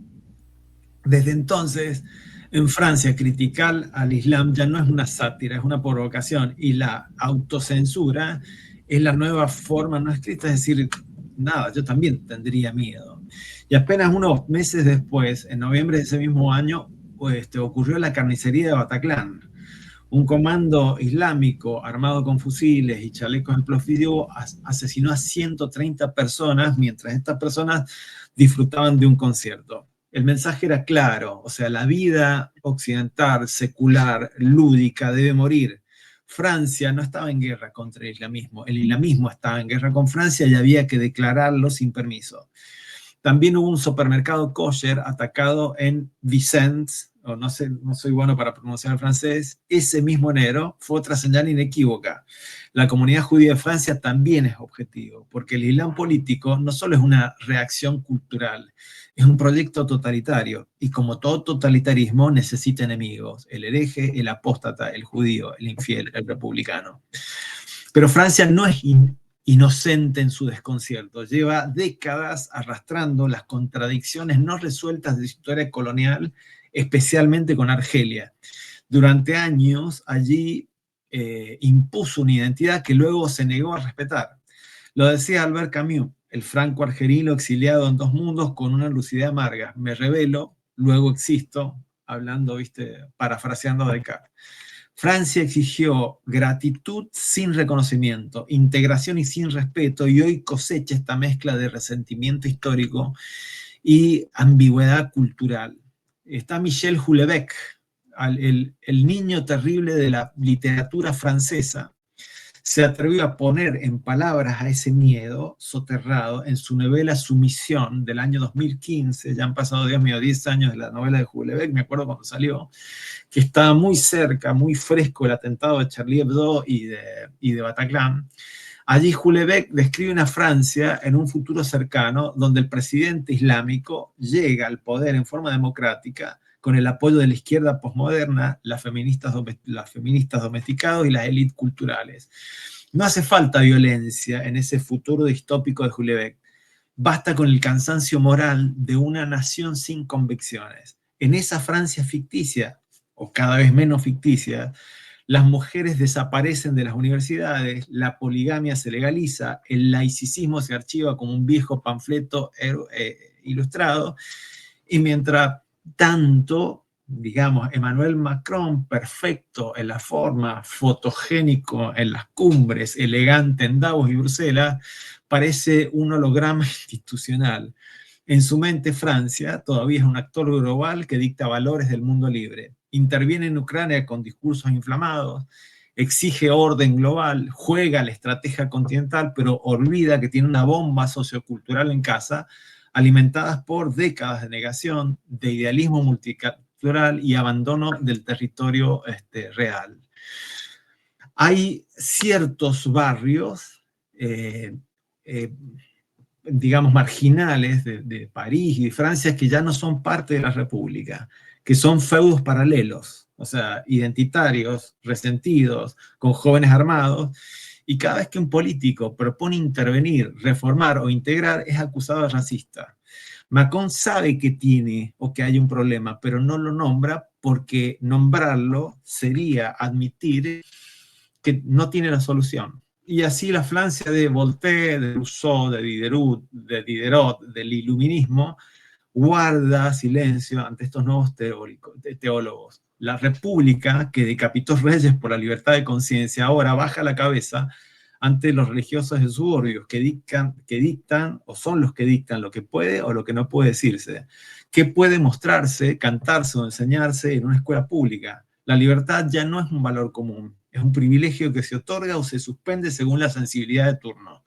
Desde entonces, en Francia, criticar al Islam ya no es una sátira, es una provocación, y la autocensura es la nueva forma no escrita, es decir, nada, yo también tendría miedo. Y apenas unos meses después, en noviembre de ese mismo año, ocurrió la carnicería de Bataclan. Un comando islámico armado con fusiles y chalecos explosivos asesinó a 130 personas mientras estas personas disfrutaban de un concierto. El mensaje era claro, o sea, la vida occidental, secular, lúdica, debe morir. Francia no estaba en guerra contra el islamismo estaba en guerra con Francia y había que declararlo sin permiso. También hubo un supermercado kosher atacado en Vicence, o no sé, no soy bueno para pronunciar el francés, ese mismo enero. Fue otra señal inequívoca. La comunidad judía de Francia también es objetivo, porque el Islam político no solo es una reacción cultural, es un proyecto totalitario, y como todo totalitarismo necesita enemigos: el hereje, el apóstata, el judío, el infiel, el republicano. Pero Francia no es inocente en su desconcierto. Lleva décadas arrastrando las contradicciones no resueltas de su historia colonial, especialmente con Argelia. Durante años allí impuso una identidad que luego se negó a respetar. Lo decía Albert Camus, el franco-argelino exiliado en dos mundos con una lucidez amarga: me rebelo, luego existo, hablando, ¿viste? Parafraseando a Descartes. Francia exigió gratitud sin reconocimiento, integración y sin respeto, y hoy cosecha esta mezcla de resentimiento histórico y ambigüedad cultural. Está Michel Houellebecq, el niño terrible de la literatura francesa, se atrevió a poner en palabras a ese miedo soterrado en su novela Sumisión del año 2015. Ya han pasado, Dios mío, 10 años de la novela de Houellebecq, me acuerdo cuando salió, que estaba muy cerca, muy fresco el atentado de Charlie Hebdo y de Bataclan. Allí Houellebecq describe una Francia en un futuro cercano donde el presidente islámico llega al poder en forma democrática con el apoyo de la izquierda posmoderna, las feministas domesticados y las élites culturales. No hace falta violencia en ese futuro distópico de Houellebecq. Basta con el cansancio moral de una nación sin convicciones. En esa Francia ficticia, o cada vez menos ficticia, las mujeres desaparecen de las universidades, la poligamia se legaliza, el laicismo se archiva como un viejo panfleto ilustrado, y mientras tanto, digamos, Emmanuel Macron, perfecto en la forma, fotogénico en las cumbres, elegante en Davos y Bruselas, parece un holograma institucional. En su mente, Francia todavía es un actor global que dicta valores del mundo libre. Interviene en Ucrania con discursos inflamados, exige orden global, juega la estrategia continental, pero olvida que tiene una bomba sociocultural en casa, alimentadas por décadas de negación, de idealismo multicultural y abandono del territorio real. Hay ciertos barrios, digamos, marginales de París y de Francia que ya no son parte de la República, que son feudos paralelos, o sea, identitarios, resentidos, con jóvenes armados, y cada vez que un político propone intervenir, reformar o integrar, es acusado de racista. Macron sabe que tiene o que hay un problema, pero no lo nombra porque nombrarlo sería admitir que no tiene la solución. Y así la Francia de Voltaire, de Rousseau, de Diderot, del iluminismo, guarda silencio ante estos nuevos teólogos. La República, que decapitó reyes por la libertad de conciencia, ahora baja la cabeza ante los religiosos de suburbios que dictan, o son los que dictan lo que puede o lo que no puede decirse. ¿Qué puede mostrarse, cantarse o enseñarse en una escuela pública? La libertad ya no es un valor común, es un privilegio que se otorga o se suspende según la sensibilidad de turno.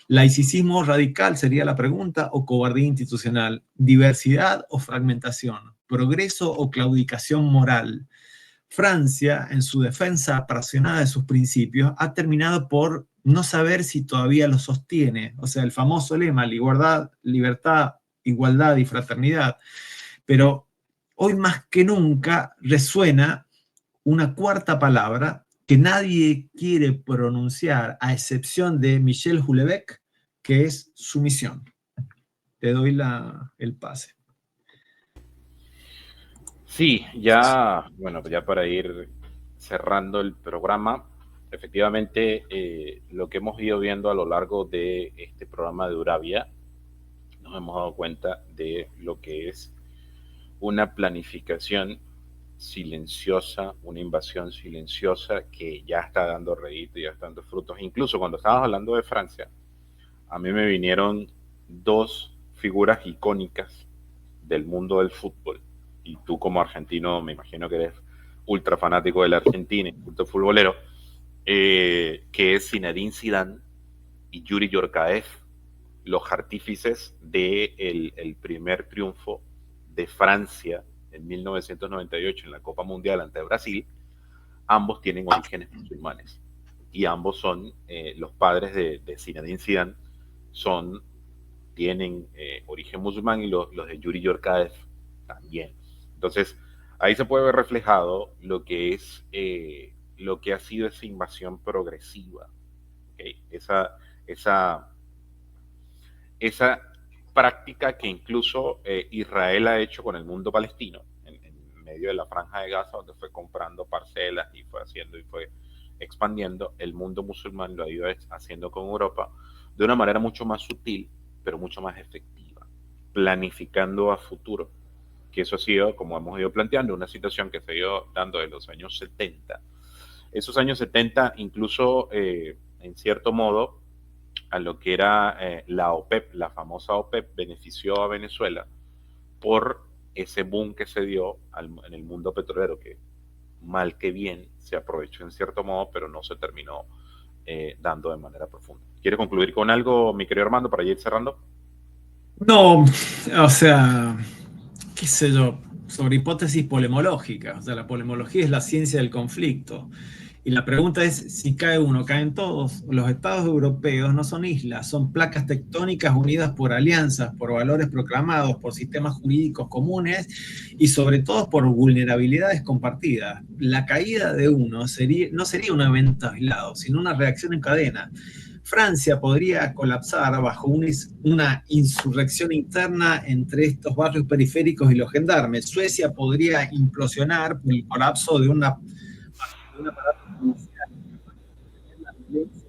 Laicismo radical sería la pregunta, o cobardía institucional, diversidad o fragmentación, progreso o claudicación moral. Francia, en su defensa apasionada de sus principios, ha terminado por no saber si todavía lo sostiene. O sea, el famoso lema, libertad, igualdad y fraternidad. Pero hoy más que nunca resuena una cuarta palabra que nadie quiere pronunciar, a excepción de Michel Houellebecq, que es sumisión. Te doy el pase. Sí, ya, bueno, ya para ir cerrando el programa, efectivamente lo que hemos ido viendo a lo largo de este programa de Urabia, nos hemos dado cuenta de lo que es una planificación silenciosa, una invasión silenciosa que ya está dando rédito, ya está dando frutos. Incluso cuando estábamos hablando de Francia, a mí me vinieron dos figuras icónicas del mundo del fútbol. Y tú como argentino me imagino que eres ultra fanático del Argentina, ultra futbolero, que es Zinedine Zidane y Yuri Yorkaev, los artífices del el primer triunfo de Francia en 1998 en la Copa Mundial ante Brasil. Ambos tienen orígenes musulmanes y ambos son los padres de Zinedine Zidane tienen origen musulmán, y los de Yuri Yorkaev también. Entonces, ahí se puede ver reflejado lo que es lo que ha sido esa invasión progresiva, ¿okay? Esa práctica que incluso Israel ha hecho con el mundo palestino, en medio de la franja de Gaza, donde fue comprando parcelas y fue haciendo y fue expandiendo. El mundo musulmán lo ha ido haciendo con Europa de una manera mucho más sutil, pero mucho más efectiva, planificando a futuro que eso ha sido, como hemos ido planteando, una situación que se ha ido dando de los años 70. Esos años 70, incluso en cierto modo, a lo que era la OPEP, la famosa OPEP, benefició a Venezuela por ese boom que se dio en el mundo petrolero, que mal que bien se aprovechó en cierto modo, pero no se terminó dando de manera profunda. ¿Quiere concluir con algo, mi querido Armando, para ir cerrando? No, o sea, qué sé yo, sobre hipótesis polemológicas. O sea, la polemología es la ciencia del conflicto. Y la pregunta es, si cae uno, caen todos. Los estados europeos no son islas, son placas tectónicas unidas por alianzas, por valores proclamados, por sistemas jurídicos comunes y sobre todo por vulnerabilidades compartidas. La caída de uno no sería un evento aislado, sino una reacción en cadena. Francia podría colapsar bajo una insurrección interna entre estos barrios periféricos y los gendarmes. Suecia podría implosionar por el colapso de un aparato policial capaz de contener la violencia.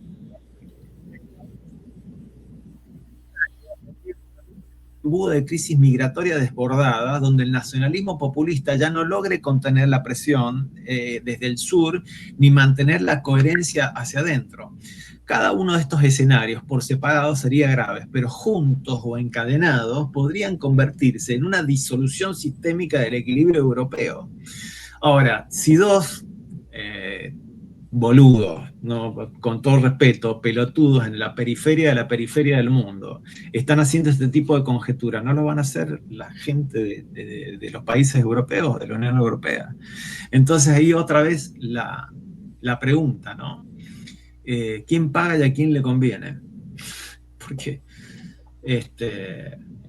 Embudo de crisis migratoria desbordada, donde el nacionalismo populista ya no logre contener la presión desde el sur ni mantener la coherencia hacia adentro. Cada uno de estos escenarios por separado sería grave, pero juntos o encadenados podrían convertirse en una disolución sistémica del equilibrio europeo. Ahora, si dos boludos, ¿no? Con todo respeto, pelotudos en la periferia del mundo, están haciendo este tipo de conjeturas, ¿no lo van a hacer la gente de los países europeos, de la Unión Europea? Entonces ahí otra vez la pregunta, ¿no? ¿Quién paga y a quién le conviene? Porque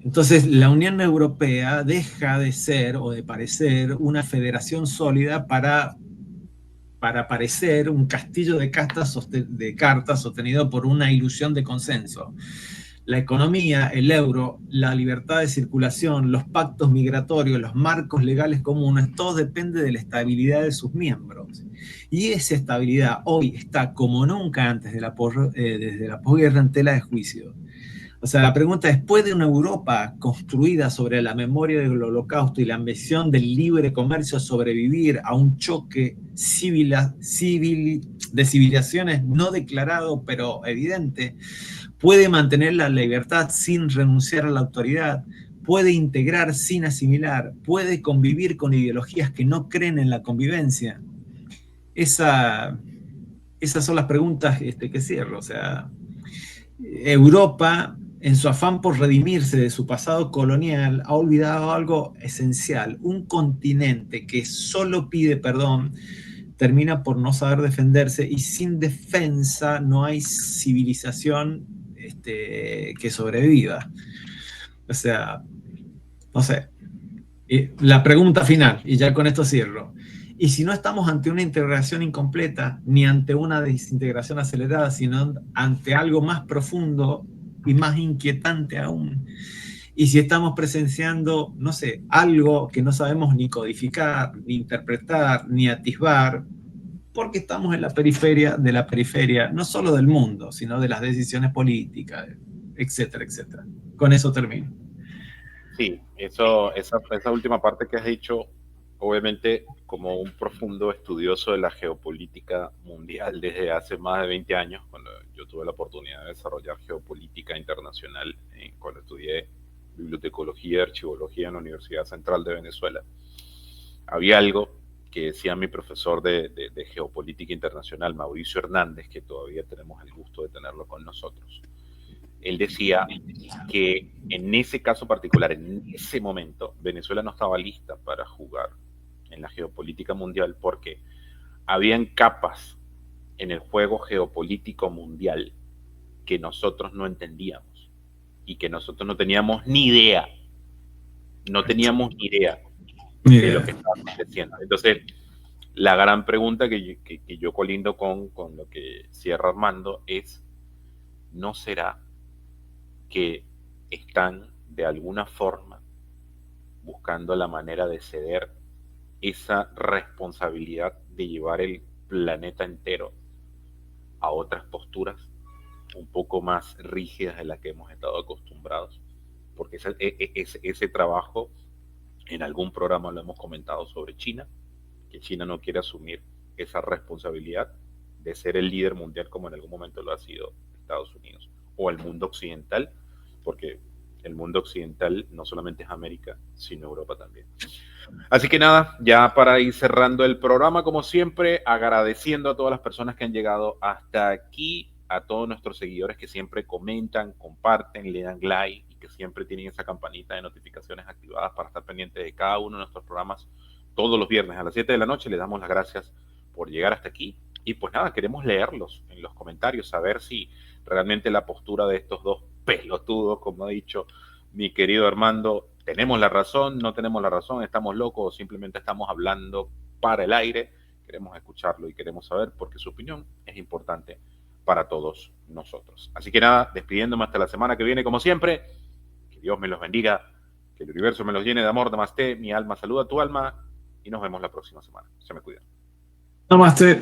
entonces la Unión Europea deja de ser o de parecer una federación sólida para parecer un castillo de cartas sostenido por una ilusión de consenso. La economía, el euro, la libertad de circulación, los pactos migratorios, los marcos legales comunes, todo depende de la estabilidad de sus miembros. Y esa estabilidad hoy está como nunca antes desde la posguerra en tela de juicio. O sea, la pregunta es, ¿puede una Europa construida sobre la memoria del Holocausto y la ambición del libre comercio sobrevivir a un choque de civilizaciones no declarado pero evidente? ¿Puede mantener la libertad sin renunciar a la autoridad? ¿Puede integrar sin asimilar? ¿Puede convivir con ideologías que no creen en la convivencia? Esas son las preguntas que cierro. O sea, Europa, en su afán por redimirse de su pasado colonial, ha olvidado algo esencial. Un continente que solo pide perdón termina por no saber defenderse, y sin defensa no hay civilización que sobreviva. O sea, no sé. La pregunta final, y ya con esto cierro. Y si no estamos ante una integración incompleta, ni ante una desintegración acelerada, sino ante algo más profundo y más inquietante aún, y si estamos presenciando, no sé, algo que no sabemos ni codificar, ni interpretar, ni atisbar, porque estamos en la periferia de la periferia, no solo del mundo, sino de las decisiones políticas, etcétera, etcétera. Con eso termino. Sí, esa última parte que has dicho, obviamente como un profundo estudioso de la geopolítica mundial desde hace más de 20 años, cuando yo tuve la oportunidad de desarrollar geopolítica internacional, cuando estudié bibliotecología y archivología en la Universidad Central de Venezuela, había algo que decía mi profesor de geopolítica internacional, Mauricio Hernández, que todavía tenemos el gusto de tenerlo con nosotros. Él decía que en ese caso particular, en ese momento, Venezuela no estaba lista para jugar en la geopolítica mundial porque habían capas en el juego geopolítico mundial que nosotros no entendíamos y que nosotros no teníamos ni idea, no teníamos ni idea de lo que estaba aconteciendo. Entonces, la gran pregunta que yo colindo con lo que cierra Armando es, ¿no será que están de alguna forma buscando la manera de ceder esa responsabilidad de llevar el planeta entero a otras posturas un poco más rígidas de las que hemos estado acostumbrados? Porque ese trabajo En algún programa lo hemos comentado sobre China, que China no quiere asumir esa responsabilidad de ser el líder mundial como en algún momento lo ha sido Estados Unidos o el mundo occidental, porque el mundo occidental no solamente es América, sino Europa también. Así que nada, ya para ir cerrando el programa, como siempre, agradeciendo a todas las personas que han llegado hasta aquí, a todos nuestros seguidores que siempre comentan, comparten, le dan like y que siempre tienen esa campanita de notificaciones activadas para estar pendientes de cada uno de nuestros programas todos los viernes a las 7 de la noche. Les damos las gracias por llegar hasta aquí. Y pues nada, queremos leerlos en los comentarios, saber si realmente la postura de estos dos pelotudos, como ha dicho mi querido Armando, tenemos la razón, no tenemos la razón, estamos locos o simplemente estamos hablando para el aire. Queremos escucharlo y queremos saber porque su opinión es importante para todos nosotros. Así que nada, despidiéndome hasta la semana que viene, como siempre, que Dios me los bendiga, que el universo me los llene de amor, namaste, mi alma saluda a tu alma y nos vemos la próxima semana. Se me cuidan. Namaste.